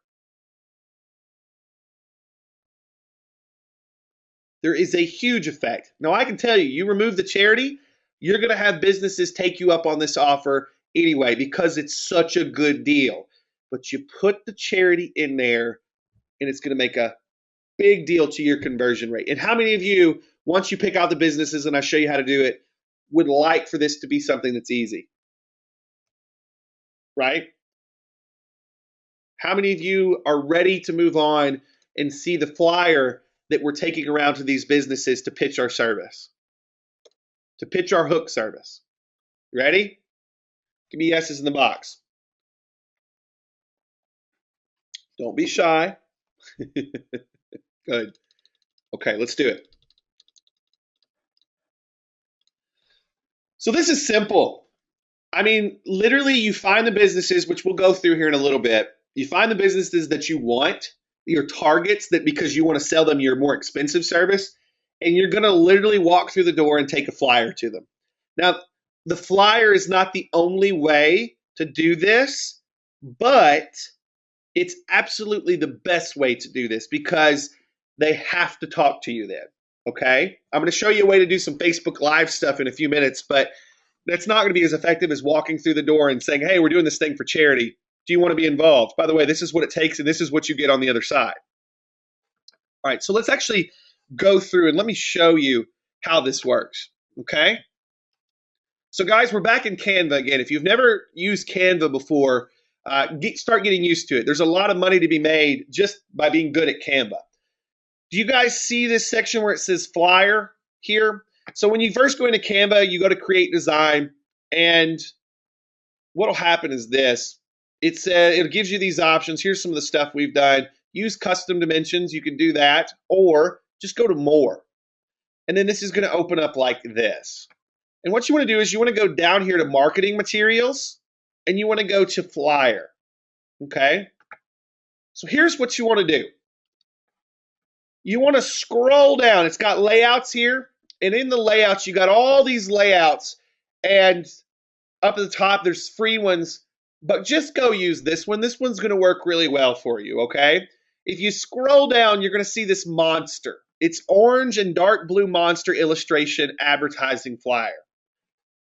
There is a huge effect. Now, I can tell you, you remove the charity, you're going to have businesses take you up on this offer anyway because it's such a good deal. But you put the charity in there, and it's going to make a big deal to your conversion rate. And how many of you, once you pick out the businesses and I show you how to do it, would like for this to be something that's easy? Right? How many of you are ready to move on and see the flyer that we're taking around to these businesses to pitch our service, to pitch our hook service? Ready? Give me yeses in the box. Don't be shy. Good. Okay, let's do it. So this is simple. I mean, literally you find the businesses, which we'll go through here in a little bit. You find the businesses that you want, your targets, that because you want to sell them your more expensive service, and you're going to literally walk through the door and take a flyer to them. Now, the flyer is not the only way to do this, but it's absolutely the best way to do this because they have to talk to you then, okay? I'm going to show you a way to do some Facebook Live stuff in a few minutes, but that's not going to be as effective as walking through the door and saying, hey, we're doing this thing for charity. Do you want to be involved? By the way, this is what it takes, and this is what you get on the other side. All right, so let's actually go through and let me show you how this works, okay? So guys, we're back in Canva again. If you've never used Canva before, start getting used to it. There's a lot of money to be made just by being good at Canva. Do you guys see this section where it says flyer here? So when you first go into Canva, you go to create design, and what'll happen is this. It gives you these options. Here's some of the stuff we've done. Use custom dimensions. You can do that, or just go to more. And then this is going to open up like this. And what you want to do is you want to go down here to marketing materials, and you want to go to flyer. Okay? So here's what you want to do. You want to scroll down. It's got layouts here. And in the layouts, you got all these layouts. And up at the top, there's free ones. But just go use this one. This one's going to work really well for you, okay? If you scroll down, you're going to see this monster. It's orange and dark blue monster illustration advertising flyer.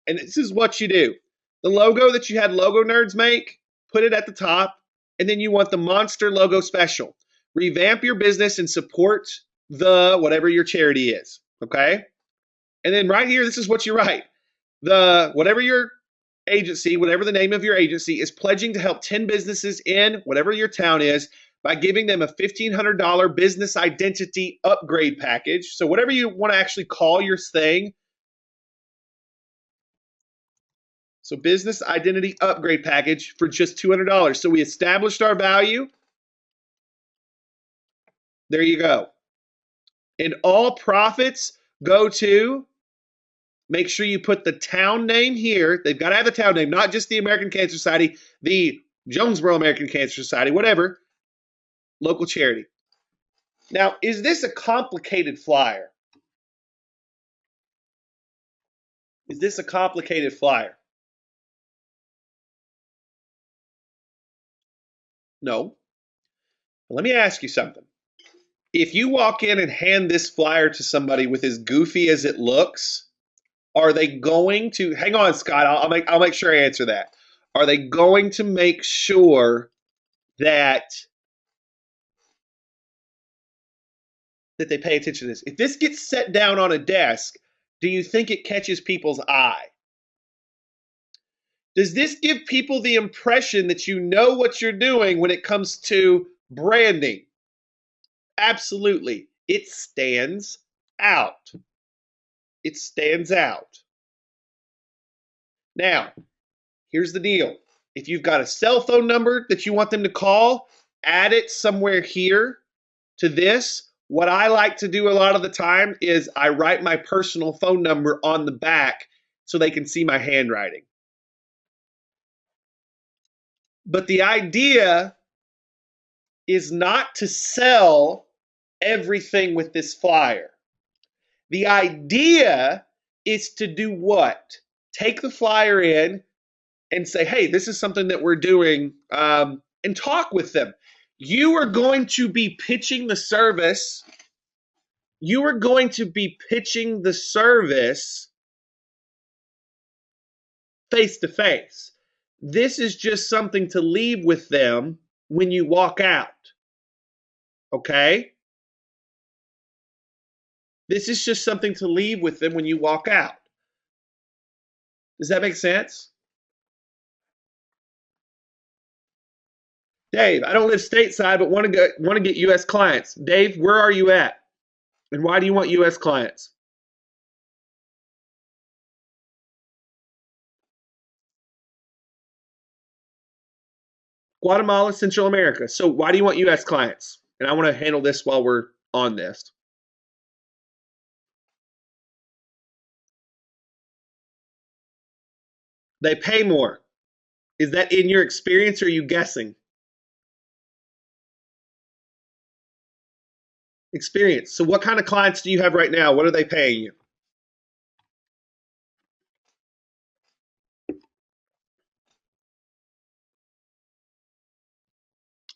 And this is what you do. The logo that you had Logo Nerds make, put it at the top, and then you want the Monster Logo Special. Revamp your business and support the whatever your charity is, okay? And then right here, this is what you write. The whatever your agency, whatever the name of your agency, is pledging to help 10 businesses in whatever your town is by giving them a $1,500 business identity upgrade package. So whatever you want to actually call your thing. So business identity upgrade package for just $200. So we established our value. There you go. And all profits go to, make sure you put the town name here. They've got to have the town name, not just the American Cancer Society, the Jonesboro American Cancer Society, whatever, local charity. Now, is this a complicated flyer? Is this a complicated flyer? No. Let me ask you something. If you walk in and hand this flyer to somebody with as goofy as it looks, are they going to, hang on, Scott, I'll make sure I answer that. Are they going to make sure that they pay attention to this? If this gets set down on a desk, do you think it catches people's eye? Does this give people the impression that you know what you're doing when it comes to branding? Absolutely. It stands out. It stands out. Now, here's the deal. If you've got a cell phone number that you want them to call, add it somewhere here to this. What I like to do a lot of the time is I write my personal phone number on the back so they can see my handwriting. But the idea is not to sell everything with this flyer. The idea is to do what? Take the flyer in and say, hey, this is something that we're doing, and talk with them. You are going to be pitching the service. You are going to be pitching the service face to face. This is just something to leave with them when you walk out. Okay? This is just something to leave with them when you walk out. Does that make sense? Dave, I don't live stateside, but want to get U.S. clients. Dave, where are you at? And why do you want U.S. clients? Guatemala, Central America. So why do you want U.S. clients? And I want to handle this while we're on this. They pay more. Is that in your experience or are you guessing? Experience. So what kind of clients do you have right now? What are they paying you?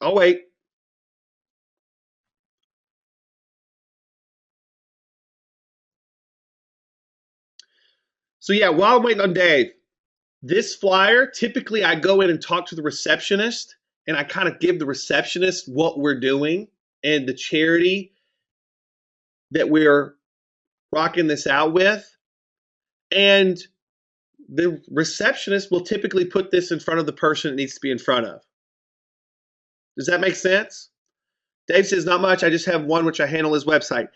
I'll wait. So yeah, while I'm waiting on Dave, this flyer, typically I go in and talk to the receptionist and I kind of give the receptionist what we're doing and the charity that we're rocking this out with. And the receptionist will typically put this in front of the person it needs to be in front of. Does that make sense? Dave says, not much. I just have one which I handle his website.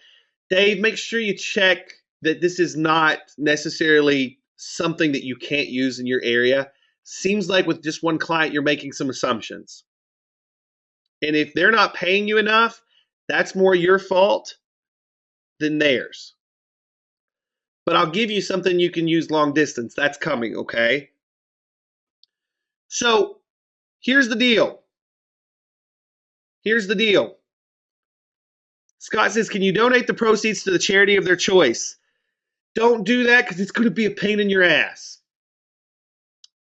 Dave, make sure you check that this is not necessarily something that you can't use in your area. Seems like with just one client, you're making some assumptions. And if they're not paying you enough, that's more your fault than theirs. But I'll give you something you can use long distance. That's coming, okay? So here's the deal. Here's the deal. Scott says, can you donate the proceeds to the charity of their choice? Don't do that because it's going to be a pain in your ass.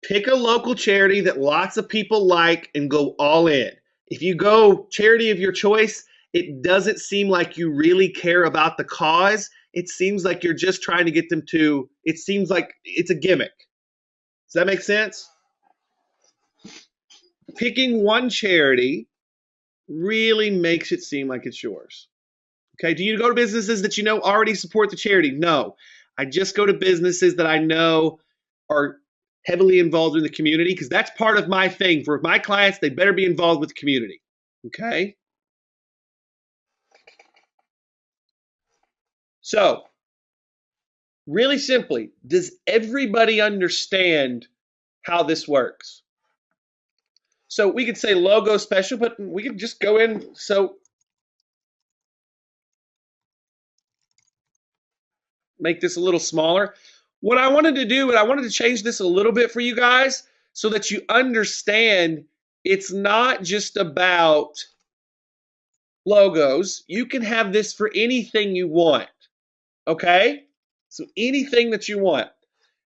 Pick a local charity that lots of people like and go all in. If you go charity of your choice, it doesn't seem like you really care about the cause. It seems like you're just trying to get them to, it seems like it's a gimmick. Does that make sense? Picking one charity really makes it seem like it's yours. Okay, do you go to businesses that you know already support the charity? No. I just go to businesses that I know are heavily involved in the community because that's part of my thing. For my clients, they better be involved with the community. Okay? So, really simply, does everybody understand how this works? So we could say logo special, but we could just go in. So make this a little smaller. What I wanted to do, and I wanted to change this a little bit for you guys so that you understand it's not just about logos. You can have this for anything you want. Okay? So anything that you want.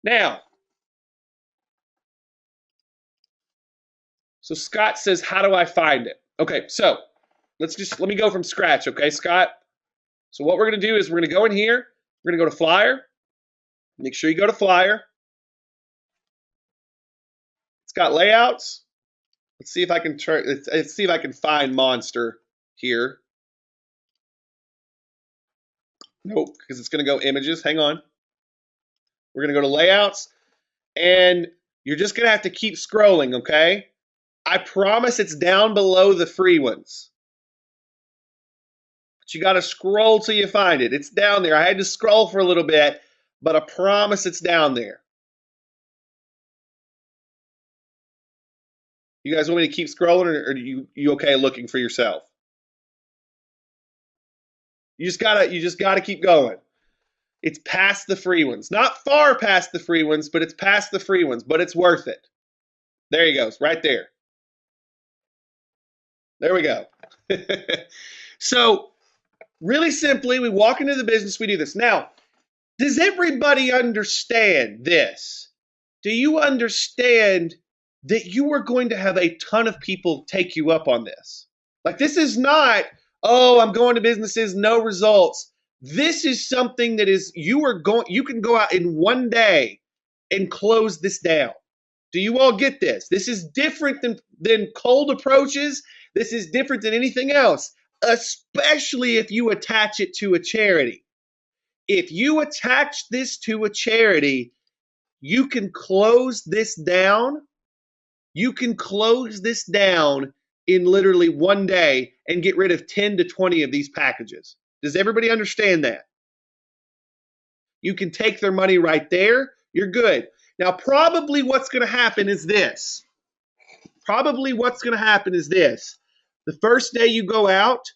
Now, so Scott says, how do I find it? Okay, so let me go from scratch, okay, Scott? So what we're going to do is we're going to go in here. We're going to go to Flyer. Make sure you go to Flyer. It's got layouts. Let's see if I can try. Let's see if I can find Monster here. Nope, because it's going to go images. Hang on. We're going to go to layouts, and you're just going to have to keep scrolling, okay? I promise it's down below the free ones. But you got to scroll till you find it. It's down there. I had to scroll for a little bit, but I promise it's down there. You guys want me to keep scrolling, or are you okay looking for yourself? You just gotta keep going. It's past the free ones. Not far past the free ones, but it's past the free ones, but it's worth it. There he goes, right there. There we go. So, really simply, we walk into the business, we do this. Now, does everybody understand this? Do you understand that you are going to have a ton of people take you up on this? Like, this is not, oh, I'm going to businesses, no results. This is something that is, you can go out in one day and close this down. Do you all get this? This is different than cold approaches. This is different than anything else, especially if you attach it to a charity. If you attach this to a charity, you can close this down. You can close this down in literally one day and get rid of 10 to 20 of these packages. Does everybody understand that? You can take their money right there. You're good. Now, probably what's going to happen is this. The first day you go out,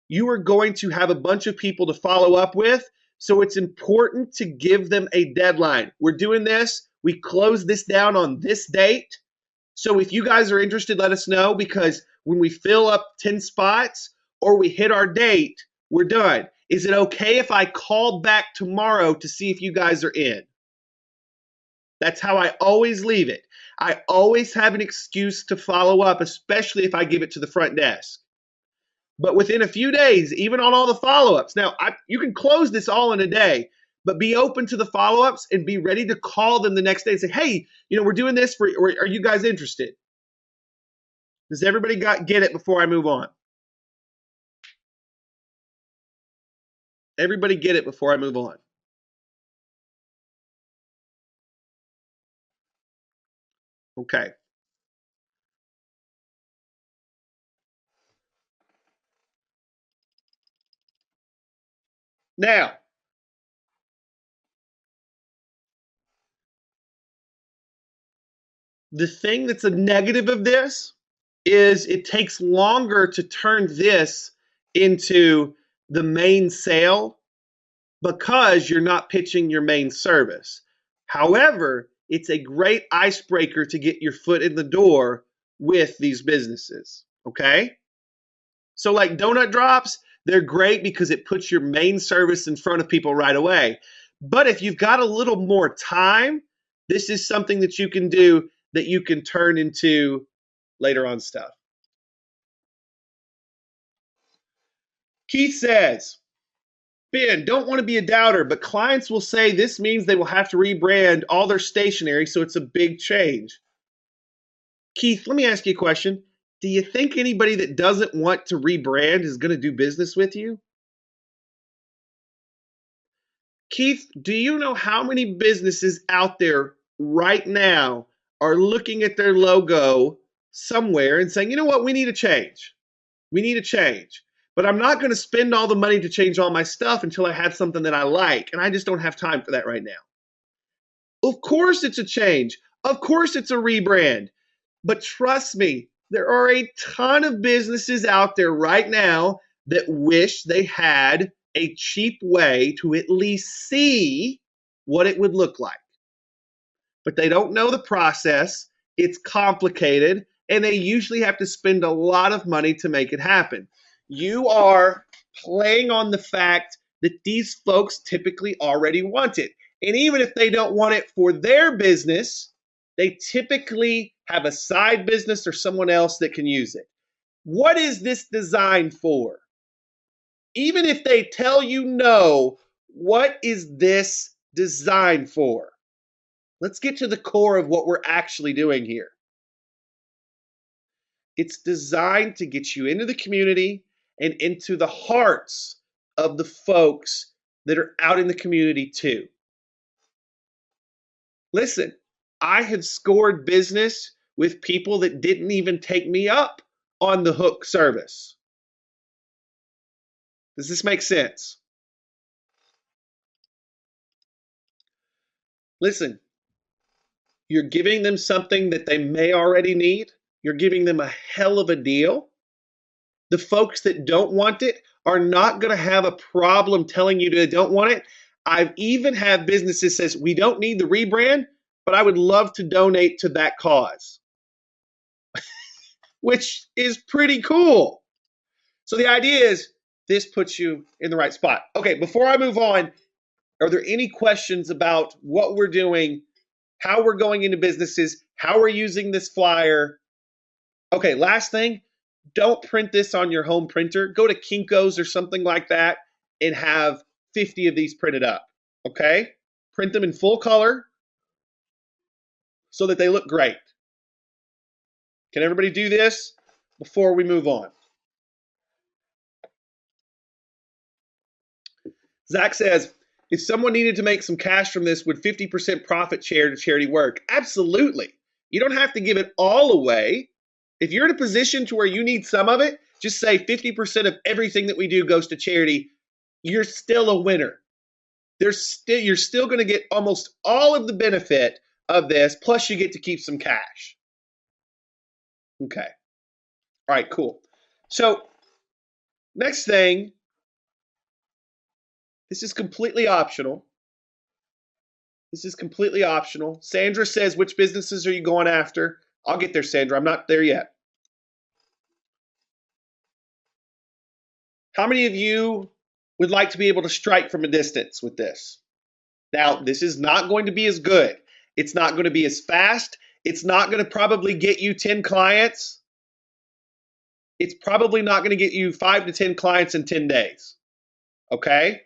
you are going to have a bunch of people to follow up with. So it's important to give them a deadline. We're doing this. We close this down on this date. So if you guys are interested, let us know, because when we fill up 10 spots or we hit our date, we're done. Is it okay if I call back tomorrow to see if you guys are in? That's how I always leave it. I always have an excuse to follow up, especially if I give it to the front desk. But within a few days, even on all the follow-ups, now you can close this all in a day, but be open to the follow-ups and be ready to call them the next day and say, hey, we're doing this or are you guys interested? Does everybody get it before I move on? Everybody get it before I move on? Okay. Now, the thing that's a negative of this is it takes longer to turn this into the main sale because you're not pitching your main service. However, it's a great icebreaker to get your foot in the door with these businesses, okay? So like donut drops, they're great because it puts your main service in front of people right away. But if you've got a little more time, this is something that you can do that you can turn into later on stuff. Keith says, Ben, don't want to be a doubter, but clients will say this means they will have to rebrand all their stationery, so it's a big change. Keith, let me ask you a question. Do you think anybody that doesn't want to rebrand is going to do business with you? Keith, do you know how many businesses out there right now are looking at their logo somewhere and saying, you know what, we need a change. We need a change. But I'm not going to spend all the money to change all my stuff until I have something that I like. And I just don't have time for that right now. Of course it's a change. Of course it's a rebrand. But trust me, there are a ton of businesses out there right now that wish they had a cheap way to at least see what it would look like. But they don't know the process. It's complicated, and they usually have to spend a lot of money to make it happen. You are playing on the fact that these folks typically already want it. And even if they don't want it for their business, they typically have a side business or someone else that can use it. What is this designed for? Even if they tell you no, what is this designed for? Let's get to the core of what we're actually doing here. It's designed to get you into the community and into the hearts of the folks that are out in the community too. Listen, I have scored business with people that didn't even take me up on the hook service. Does this make sense? Listen, you're giving them something that they may already need. You're giving them a hell of a deal. The folks that don't want it are not going to have a problem telling you they don't want it. I've even had businesses says, we don't need the rebrand, but I would love to donate to that cause, which is pretty cool. So the idea is this puts you in the right spot. Okay, before I move on, are there any questions about what we're doing, how we're going into businesses, how we're using this flyer? Okay, last thing, don't print this on your home printer. Go to Kinko's or something like that and have 50 of these printed up, okay? Print them in full color so that they look great. Can everybody do this before we move on? Zach says, if someone needed to make some cash from this, would 50% profit share to charity work? Absolutely. You don't have to give it all away. If you're in a position to where you need some of it, just say 50% of everything that we do goes to charity. You're still a winner. You're still going to get almost all of the benefit of this, plus you get to keep some cash. Okay. All right, cool. So next thing, this is completely optional. This is completely optional. Sandra says, which businesses are you going after? I'll get there, Sandra. I'm not there yet. How many of you would like to be able to strike from a distance with this? Now, this is not going to be as good. It's not going to be as fast. It's not going to probably get you 10 clients. It's probably not going to get you 5 to 10 clients in 10 days. Okay?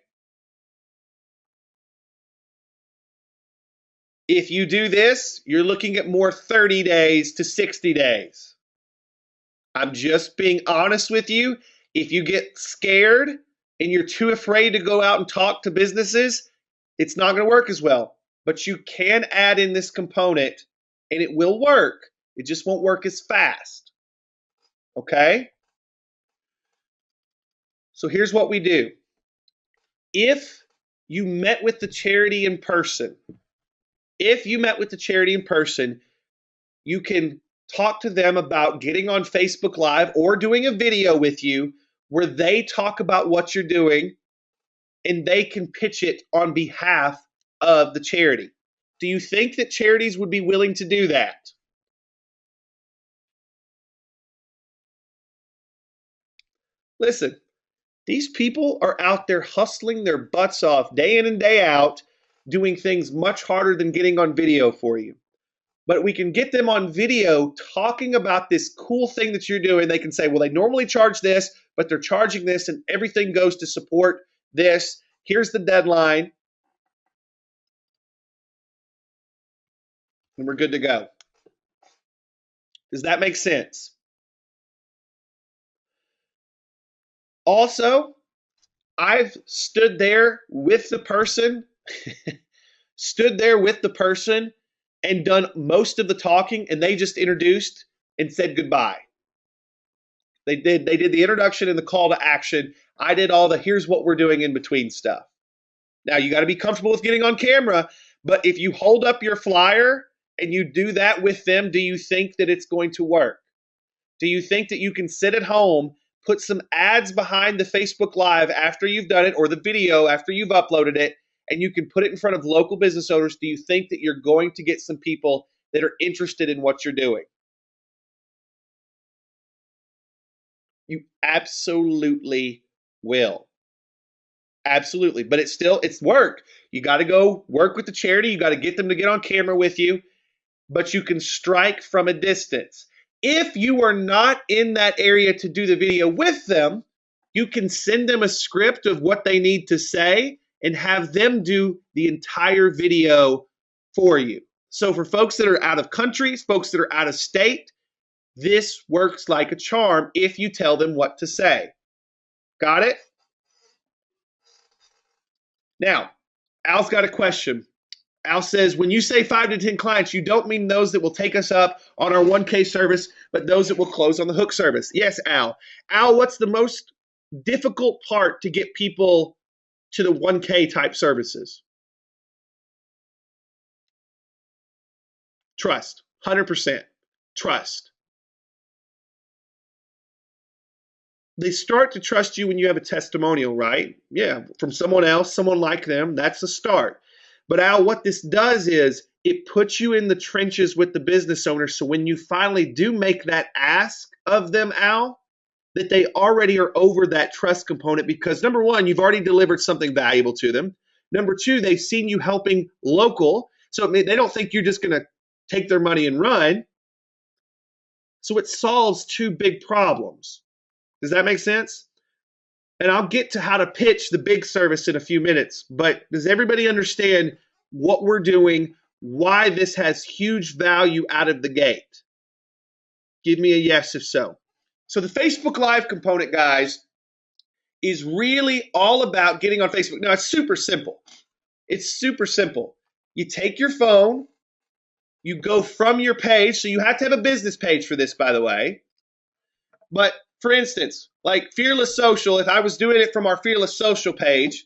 If you do this, you're looking at more 30 days to 60 days. I'm just being honest with you. If you get scared and you're too afraid to go out and talk to businesses, it's not going to work as well. But you can add in this component and it will work. It just won't work as fast. Okay? So here's what we do. If you met with the charity in person, you can talk to them about getting on Facebook Live or doing a video with you where they talk about what you're doing and they can pitch it on behalf of the charity. Do you think that charities would be willing to do that? Listen, these people are out there hustling their butts off day in and day out, doing things much harder than getting on video for you. But we can get them on video talking about this cool thing that you're doing. They can say, well, they normally charge this, but they're charging this and everything goes to support this. Here's the deadline, and we're good to go. Does that make sense? Also, I've stood there with the person, and done most of the talking, and they just introduced and said goodbye. They did the introduction and the call to action. I did all the here's what we're doing in between stuff. Now, you got to be comfortable with getting on camera, but if you hold up your flyer and you do that with them, do you think that it's going to work? Do you think that you can sit at home, put some ads behind the Facebook Live after you've done it, or the video after you've uploaded it, and you can put it in front of local business owners? Do you think that you're going to get some people that are interested in what you're doing? You absolutely will. Absolutely. But it's work. You got to go work with the charity. You got to get them to get on camera with you, but you can strike from a distance. If you are not in that area to do the video with them, you can send them a script of what they need to say and have them do the entire video for you. So for folks that are out of country, folks that are out of state, this works like a charm if you tell them what to say. Got it? Now, Al's got a question. Al says, when you say 5 to 10 clients, you don't mean those that will take us up on our 1K service, but those that will close on the hook service. Yes, Al. Al, what's the most difficult part to get people to the 1K type services? Trust. 100%. Trust. They start to trust you when you have a testimonial, right? Yeah, from someone else, someone like them. That's a start. But Al, what this does is it puts you in the trenches with the business owner. So when you finally do make that ask of them, Al, that they already are over that trust component because number one, you've already delivered something valuable to them. Number two, they've seen you helping local. So they don't think you're just going to take their money and run. So it solves two big problems. Does that make sense? And I'll get to how to pitch the big service in a few minutes, but does everybody understand what we're doing, why this has huge value out of the gate? Give me a yes if so. So the Facebook Live component, guys, is really all about getting on Facebook. Now, it's super simple. It's super simple. You take your phone, you go from your page, so you have to have a business page for this, by the way, but for instance, like Fearless Social, if I was doing it from our Fearless Social page,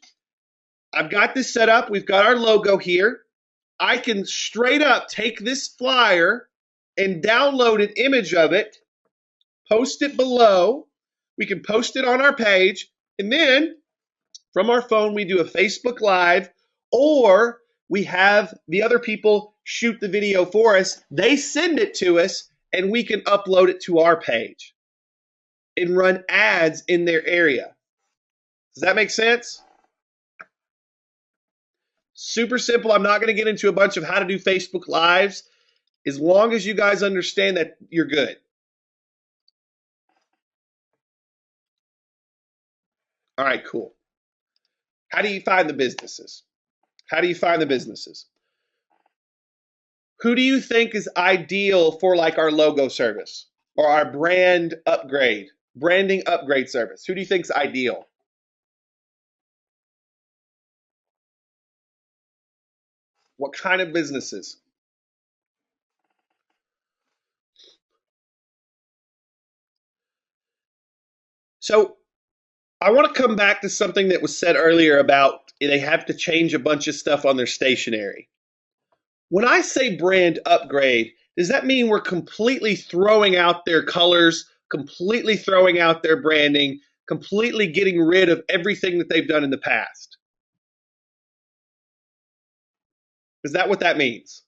I've got this set up. We've got our logo here. I can straight up take this flyer and download an image of it, post it below. We can post it on our page. And then from our phone, we do a Facebook Live, or we have the other people shoot the video for us. They send it to us, and we can upload it to our page and run ads in their area. Does that make sense? Super simple. I'm not going to get into a bunch of how to do Facebook Lives. As long as you guys understand that, you're good. All right, cool. How do you find the businesses? How do you find the businesses? Who do you think is ideal for like our logo service or our branding upgrade service? Who do you think is ideal? What kind of businesses? So I want to come back to something that was said earlier about they have to change a bunch of stuff on their stationery. When I say brand upgrade, does that mean we're completely throwing out their colors, completely throwing out their branding, completely getting rid of everything that they've done in the past? Is that what that means?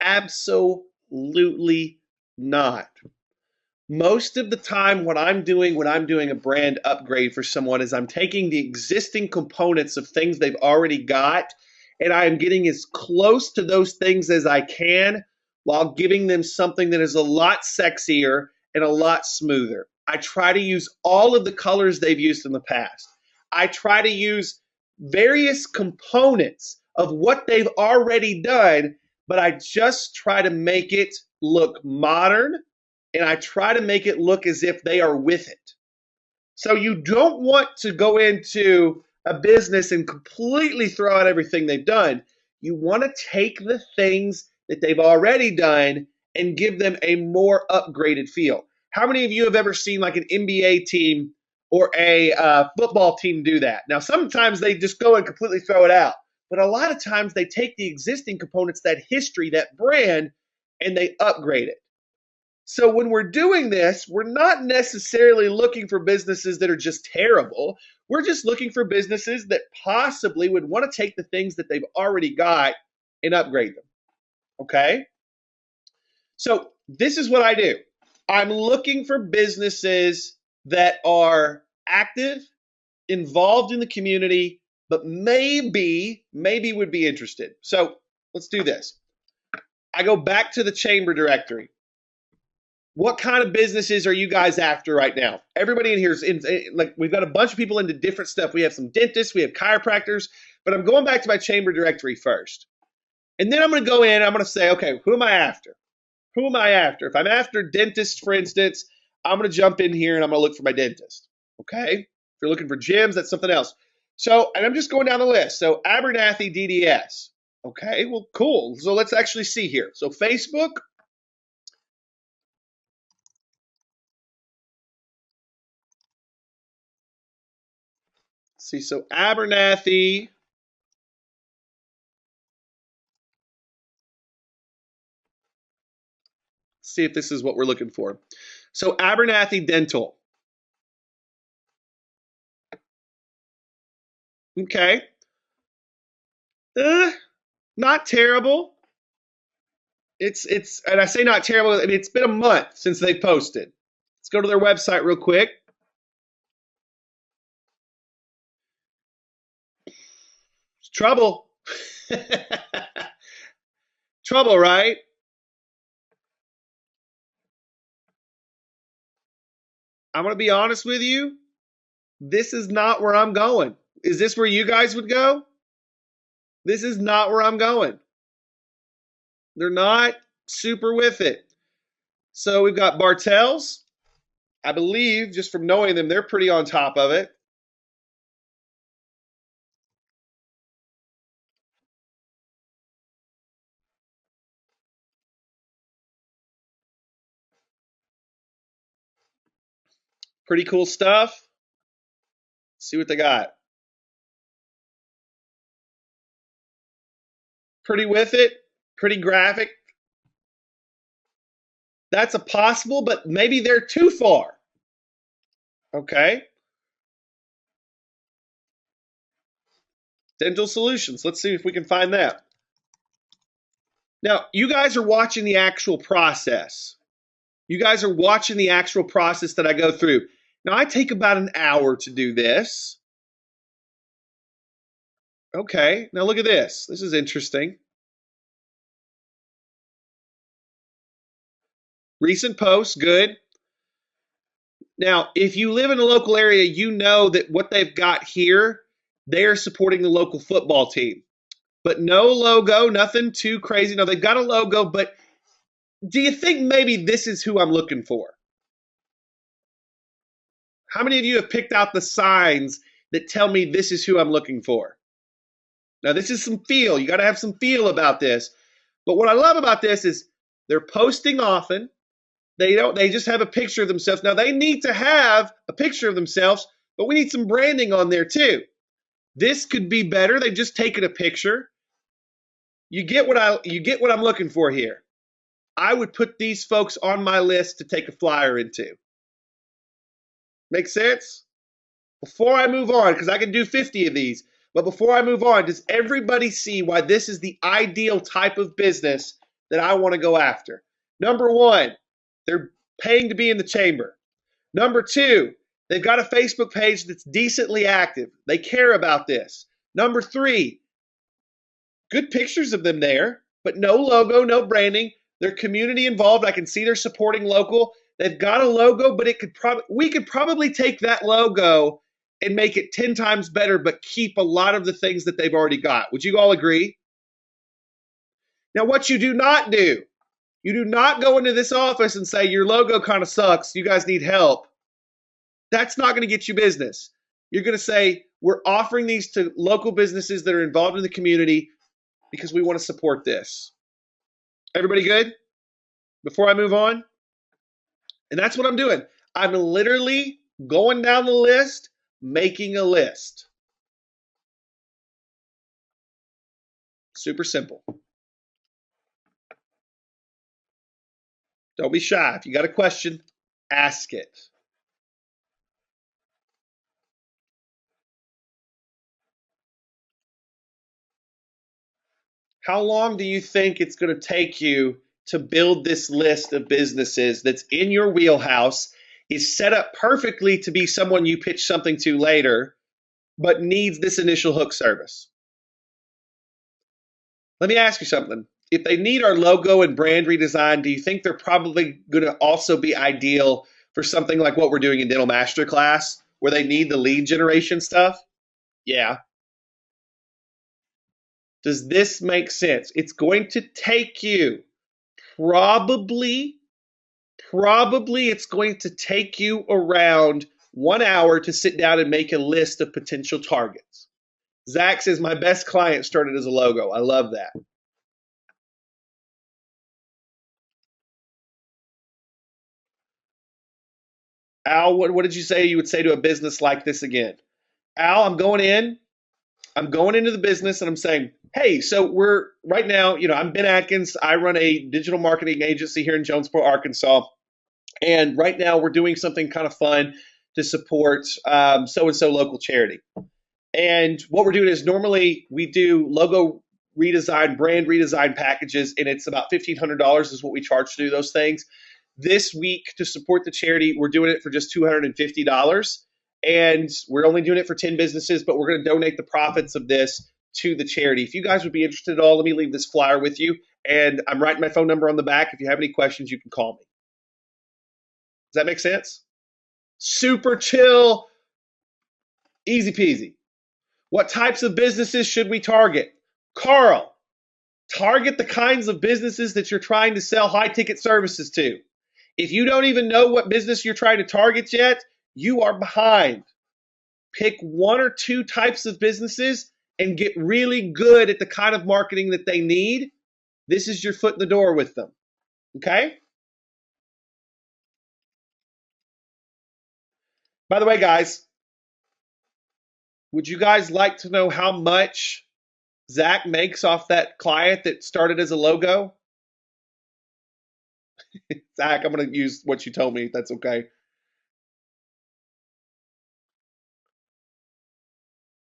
Absolutely not. Most of the time, what I'm doing when I'm doing a brand upgrade for someone is I'm taking the existing components of things they've already got, and I am getting as close to those things as I can while giving them something that is a lot sexier and a lot smoother. I try to use all of the colors they've used in the past. I try to use various components of what they've already done, but I just try to make it look modern, and I try to make it look as if they are with it. So you don't want to go into a business and completely throw out everything they've done. You want to take the things that they've already done and give them a more upgraded feel. How many of you have ever seen like an NBA team or a football team do that? Now, sometimes they just go and completely throw it out, but a lot of times they take the existing components, that history, that brand, and they upgrade it. So when we're doing this, we're not necessarily looking for businesses that are just terrible. We're just looking for businesses that possibly would want to take the things that they've already got and upgrade them. Okay? So this is what I do. I'm looking for businesses that are active, involved in the community, but maybe would be interested. So let's do this. I go back to the chamber directory. What kind of businesses are you guys after right now? Everybody in here is like, we've got a bunch of people into different stuff. We have some dentists, we have chiropractors, but I'm going back to my chamber directory first. And then I'm going to go in and I'm going to say, okay, who am I after? Who am I after? If I'm after dentists, for instance, I'm going to jump in here and I'm going to look for my dentist. Okay? If you're looking for gyms, that's something else. So, and I'm just going down the list. So Abernathy DDS. Okay, well, cool. So let's actually see here. So Facebook. See, so Abernathy. See if this is what we're looking for. So Abernathy Dental. Okay. Not terrible. It's and I say not terrible, I mean, it's been a month since they posted. Let's go to their website real quick. It's trouble. Trouble, right? I'm going to be honest with you. This is not where I'm going. Is this where you guys would go? This is not where I'm going. They're not super with it. So we've got Bartels. I believe, just from knowing them, they're pretty on top of it. Pretty cool stuff. Let's see what they got. Pretty with it. Pretty graphic. That's a possible, but maybe they're too far. Okay. Dental Solutions. Let's see if we can find that. Now, you guys are watching the actual process. You guys are watching the actual process that I go through. Now, I take about an hour to do this. Okay, now look at this. This is interesting. Recent posts, good. Now, if you live in a local area, you know that what they've got here, they are supporting the local football team. But no logo, nothing too crazy. No, they've got a logo, but do you think maybe this is who I'm looking for? How many of you have picked out the signs that tell me this is who I'm looking for? Now, this is some feel. You got to have some feel about this. But what I love about this is they're posting often. They just have a picture of themselves. Now, they need to have a picture of themselves, but we need some branding on there too. This could be better. They've just taken a picture. You get what I'm looking for here. I would put these folks on my list to take a flyer into. Make sense? Before I move on, because I can do 50 of these, but before I move on, does everybody see why this is the ideal type of business that I want to go after? Number one, they're paying to be in the chamber. Number two, they've got a Facebook page that's decently active. They care about this. Number three, good pictures of them there, but no logo, no branding. They're community involved. I can see they're supporting local. They've got a logo, but we could probably take that logo and make it 10 times better, but keep a lot of the things that they've already got. Would you all agree? Now, what you do not do, you do not go into this office and say, your logo kind of sucks, you guys need help. That's not going to get you business. You're going to say, we're offering these to local businesses that are involved in the community because we want to support this. Everybody good? Before I move on? And that's what I'm doing. I'm literally going down the list, making a list. Super simple. Don't be shy. If you got a question, ask it. How long do you think it's going to take you to build this list of businesses that's in your wheelhouse, is set up perfectly to be someone you pitch something to later, but needs this initial hook service? Let me ask you something. If they need our logo and brand redesign, do you think they're probably going to also be ideal for something like what we're doing in Dental Masterclass, where they need the lead generation stuff? Yeah. Does this make sense? It's going to take you probably it's going to take you around 1 hour to sit down and make a list of potential targets. Zach says, my best client started as a logo. I love that. Al, what did you say you would say to a business like this again? Al, I'm going into the business and I'm saying, hey, so we're right now, I'm Ben Atkins. I run a digital marketing agency here in Jonesboro, Arkansas. And right now we're doing something kind of fun to support so-and-so local charity. And what we're doing is normally we do logo redesign, brand redesign packages, and it's about $1,500 is what we charge to do those things. This week, to support the charity, we're doing it for just $250. And we're only doing it for 10 businesses, but we're going to donate the profits of this to the charity. If you guys would be interested at all, let me leave this flyer with you. And I'm writing my phone number on the back. If you have any questions, you can call me. Does that make sense? Super chill, easy peasy. What types of businesses should we target? Carl, target the kinds of businesses that you're trying to sell high-ticket services to. If you don't even know what business you're trying to target yet, you are behind. Pick 1 or 2 types of businesses and get really good at the kind of marketing that they need. This is your foot in the door with them. Okay? By the way, guys, would you guys like to know how much Zach makes off that client that started as a logo? Zach, I'm going to use what you told me, if that's okay.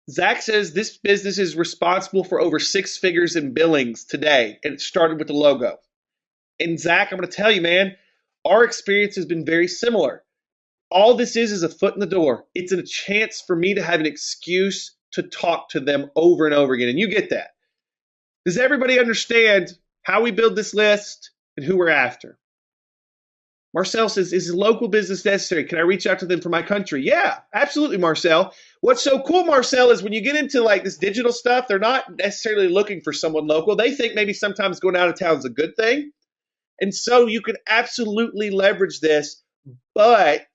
Zach says this business is responsible for over 6 figures in billings today, and it started with the logo. And Zach, I'm going to tell you, man, our experience has been very similar. All this is a foot in the door. It's a chance for me to have an excuse to talk to them over and over again. And you get that. Does everybody understand how we build this list and who we're after? Marcel says, is a local business necessary? Can I reach out to them from my country? Yeah, absolutely, Marcel. What's so cool, Marcel, is when you get into like this digital stuff, they're not necessarily looking for someone local. They think maybe sometimes going out of town is a good thing. And so you can absolutely leverage this, but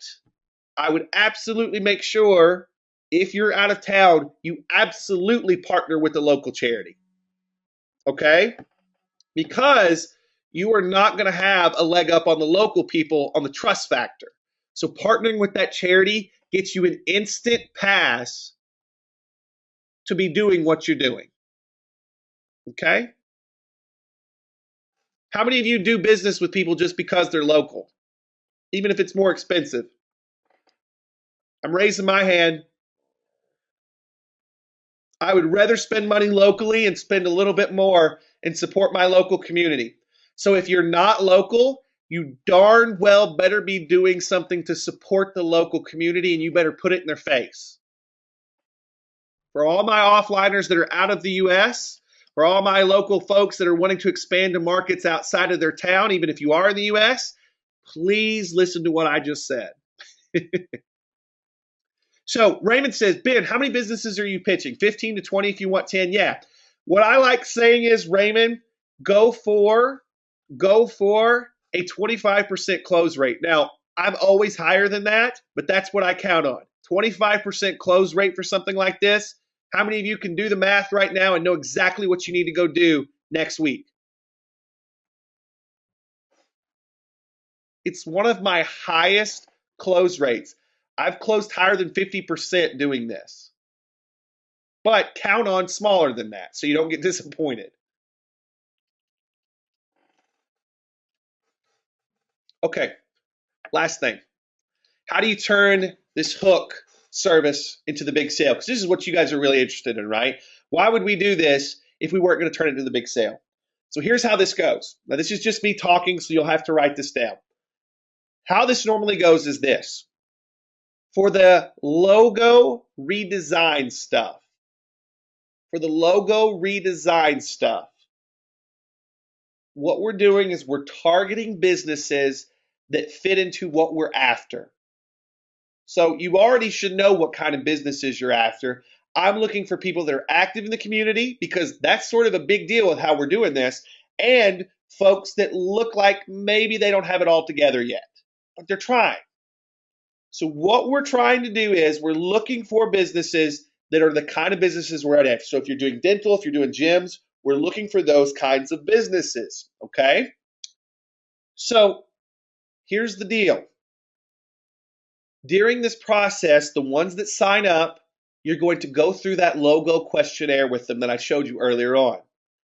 I would absolutely make sure if you're out of town, you absolutely partner with the local charity. Okay? Because you are not going to have a leg up on the local people on the trust factor. So partnering with that charity gets you an instant pass to be doing what you're doing. Okay? How many of you do business with people just because they're local? Even if it's more expensive? I'm raising my hand. I would rather spend money locally and spend a little bit more and support my local community. So if you're not local, you darn well better be doing something to support the local community, and you better put it in their face. For all my offliners that are out of the U.S., for all my local folks that are wanting to expand to markets outside of their town, even if you are in the U.S., please listen to what I just said. So Raymond says, Ben, how many businesses are you pitching? 15 to 20 if you want 10. Yeah. What I like saying is, Raymond, go for a 25% close rate. Now, I'm always higher than that, but that's what I count on. 25% close rate for something like this. How many of you can do the math right now and know exactly what you need to go do next week? It's one of my highest close rates. I've closed higher than 50% doing this. But count on smaller than that so you don't get disappointed. Okay, last thing. How do you turn this hook service into the big sale? Because this is what you guys are really interested in, right? Why would we do this if we weren't going to turn it into the big sale? So here's how this goes. Now, this is just me talking, so you'll have to write this down. How this normally goes is this. For the logo redesign stuff, what we're doing is we're targeting businesses that fit into what we're after. So you already should know what kind of businesses you're after. I'm looking for people that are active in the community because that's sort of a big deal with how we're doing this, and folks that look like maybe they don't have it all together yet, but they're trying. So what we're trying to do is we're looking for businesses that are the kind of businesses we're after. So if you're doing dental, if you're doing gyms, we're looking for those kinds of businesses, okay? So here's the deal. During this process, the ones that sign up, you're going to go through that logo questionnaire with them that I showed you earlier on.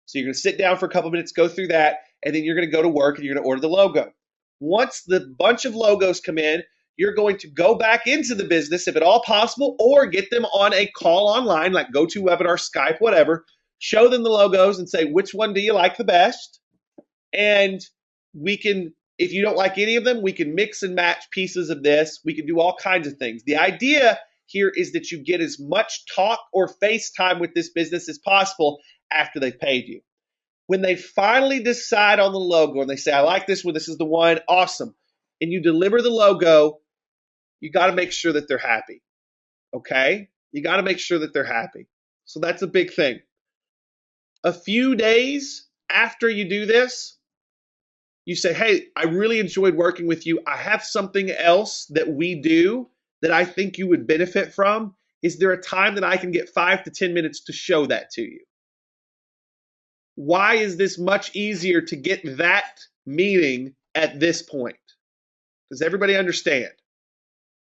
So you're going to sit down for a couple minutes, go through that, and then you're going to go to work and you're going to order the logo. Once the bunch of logos come in, you're going to go back into the business, if at all possible, or get them on a call online, like GoToWebinar, Skype, whatever. Show them the logos and say, which one do you like the best? And we can, if you don't like any of them, we can mix and match pieces of this. We can do all kinds of things. The idea here is that you get as much talk or FaceTime with this business as possible after they've paid you. When they finally decide on the logo and they say, I like this one, this is the one, awesome, and you deliver the logo, you got to make sure that they're happy, okay? You got to make sure that they're happy. So that's a big thing. A few days after you do this, you say, hey, I really enjoyed working with you. I have something else that we do that I think you would benefit from. Is there a time that I can get 5 to 10 minutes to show that to you? Why is this much easier to get that meeting at this point? Does everybody understand?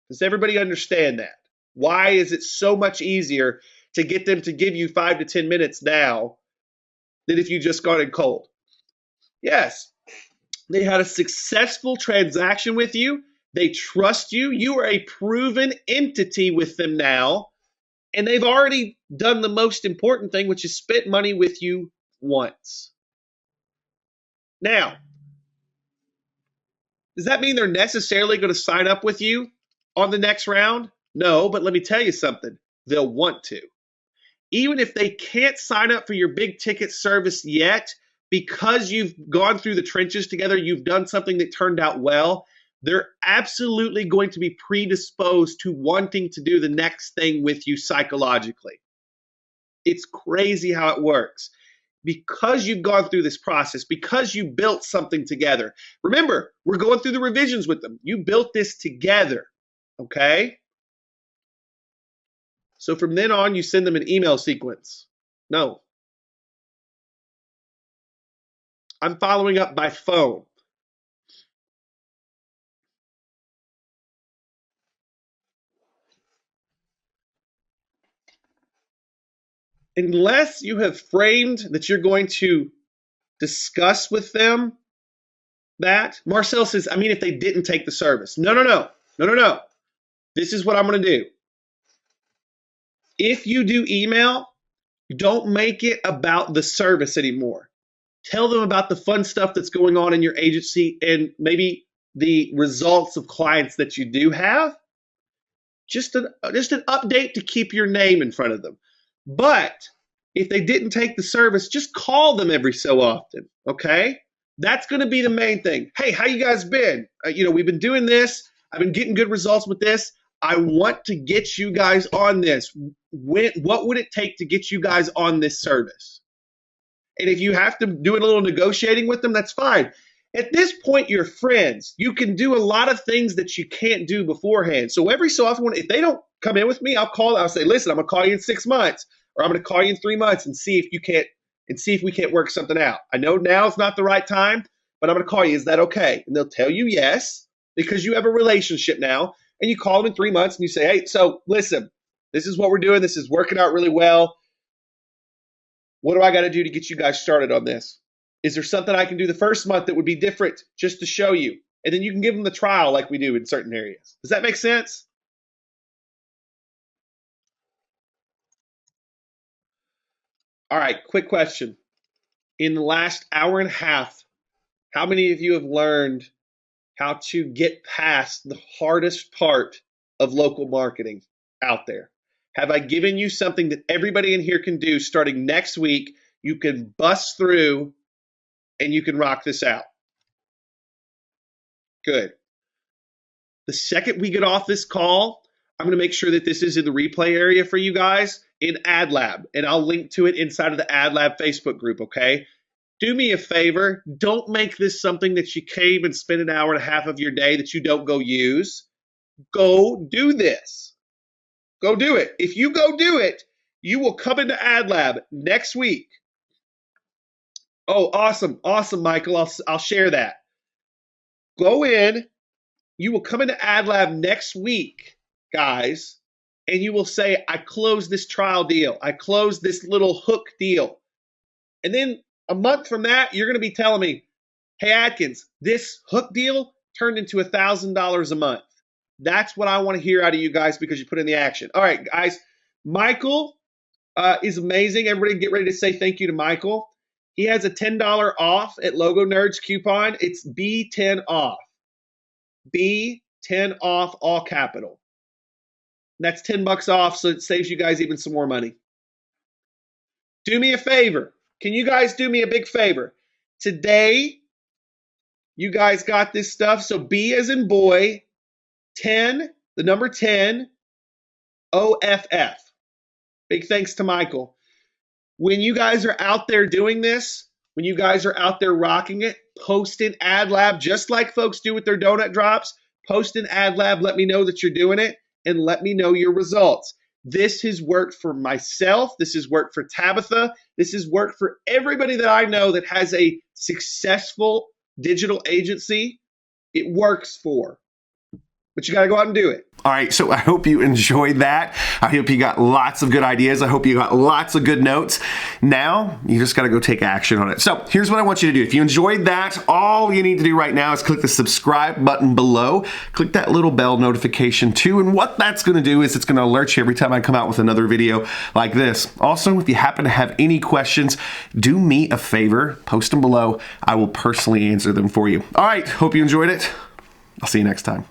Does everybody understand that? Why is it so much easier to get them to give you 5 to 10 minutes now than if you just got in cold? Yes, they had a successful transaction with you. They trust you. You are a proven entity with them now, and they've already done the most important thing, which is spent money with you once. Now, does that mean they're necessarily going to sign up with you on the next round? No, but let me tell you something. They'll want to. Even if they can't sign up for your big ticket service yet, because you've gone through the trenches together, you've done something that turned out well, they're absolutely going to be predisposed to wanting to do the next thing with you psychologically. It's crazy how it works. Because you've gone through this process, because you built something together. Remember, we're going through the revisions with them. You built this together, okay? So from then on, you send them an email sequence. No. I'm following up by phone. Unless you have framed that you're going to discuss with them that. Marcel says, I mean, if they didn't take the service. No. This is what I'm going to do. If you do email, don't make it about the service anymore. Tell them about the fun stuff that's going on in your agency and maybe the results of clients that you do have. Just an update to keep your name in front of them. But if they didn't take the service, just call them every so often, okay? That's going to be the main thing. Hey, how you guys been? We've been doing this. I've been getting good results with this. I want to get you guys on this. What would it take to get you guys on this service? And if you have to do a little negotiating with them, that's fine. At this point, you're friends. You can do a lot of things that you can't do beforehand. So every so often, if they don't come in with me, I'll say, listen, I'm gonna call you in 6 months, or I'm gonna call you in 3 months and see if we can't work something out. I know now is not the right time, but I'm gonna call you. Is that okay? And they'll tell you yes, because you have a relationship now. And you call them in 3 months and you say, hey, so listen, this is what we're doing. This is working out really well. What do I got to do to get you guys started on this? Is there something I can do the first month that would be different just to show you? And then you can give them the trial like we do in certain areas. Does that make sense? All right, quick question. In the last hour and a half, how many of you have learned how to get past the hardest part of local marketing out there? Have I given you something that everybody in here can do starting next week? You can bust through and you can rock this out. Good. The second we get off this call, I'm going to make sure that this is in the replay area for you guys in AdLab, and I'll link to it inside of the AdLab Facebook group, okay? Do me a favor. Don't make this something that you came and spend an hour and a half of your day that you don't go use. Go do this. Go do it. If you go do it, you will come into AdLab next week. Oh, awesome. Awesome, Michael. I'll share that. Go in. You will come into AdLab next week, guys, and you will say, I closed this trial deal. I closed this little hook deal. And then a month from that, you're going to be telling me, hey, Adkins, this hook deal turned into $1,000 a month. That's what I want to hear out of you guys because you put in the action. All right, guys. Michael is amazing. Everybody get ready to say thank you to Michael. He has a $10 off at Logo Nerds coupon. It's B10 off. B10 off, all capital. That's $10 off, so it saves you guys even some more money. Do me a favor. Can you guys do me a big favor? Today, you guys got this stuff. So B as in boy, 10, the number 10, OFF. Big thanks to Michael. When you guys are out there doing this, when you guys are out there rocking it, post in AdLab, just like folks do with their donut drops. Post in AdLab, let me know that you're doing it, and let me know your results. This has worked for myself. This has worked for Tabitha. This has worked for everybody that I know that has a successful digital agency. It works for. But you got to go out and do it. All right, so I hope you enjoyed that. I hope you got lots of good ideas. I hope you got lots of good notes. Now, you just got to go take action on it. So here's what I want you to do. If you enjoyed that, all you need to do right now is click the subscribe button below. Click that little bell notification too. And what that's going to do is it's going to alert you every time I come out with another video like this. Also, if you happen to have any questions, do me a favor. Post them below. I will personally answer them for you. All right, hope you enjoyed it. I'll see you next time.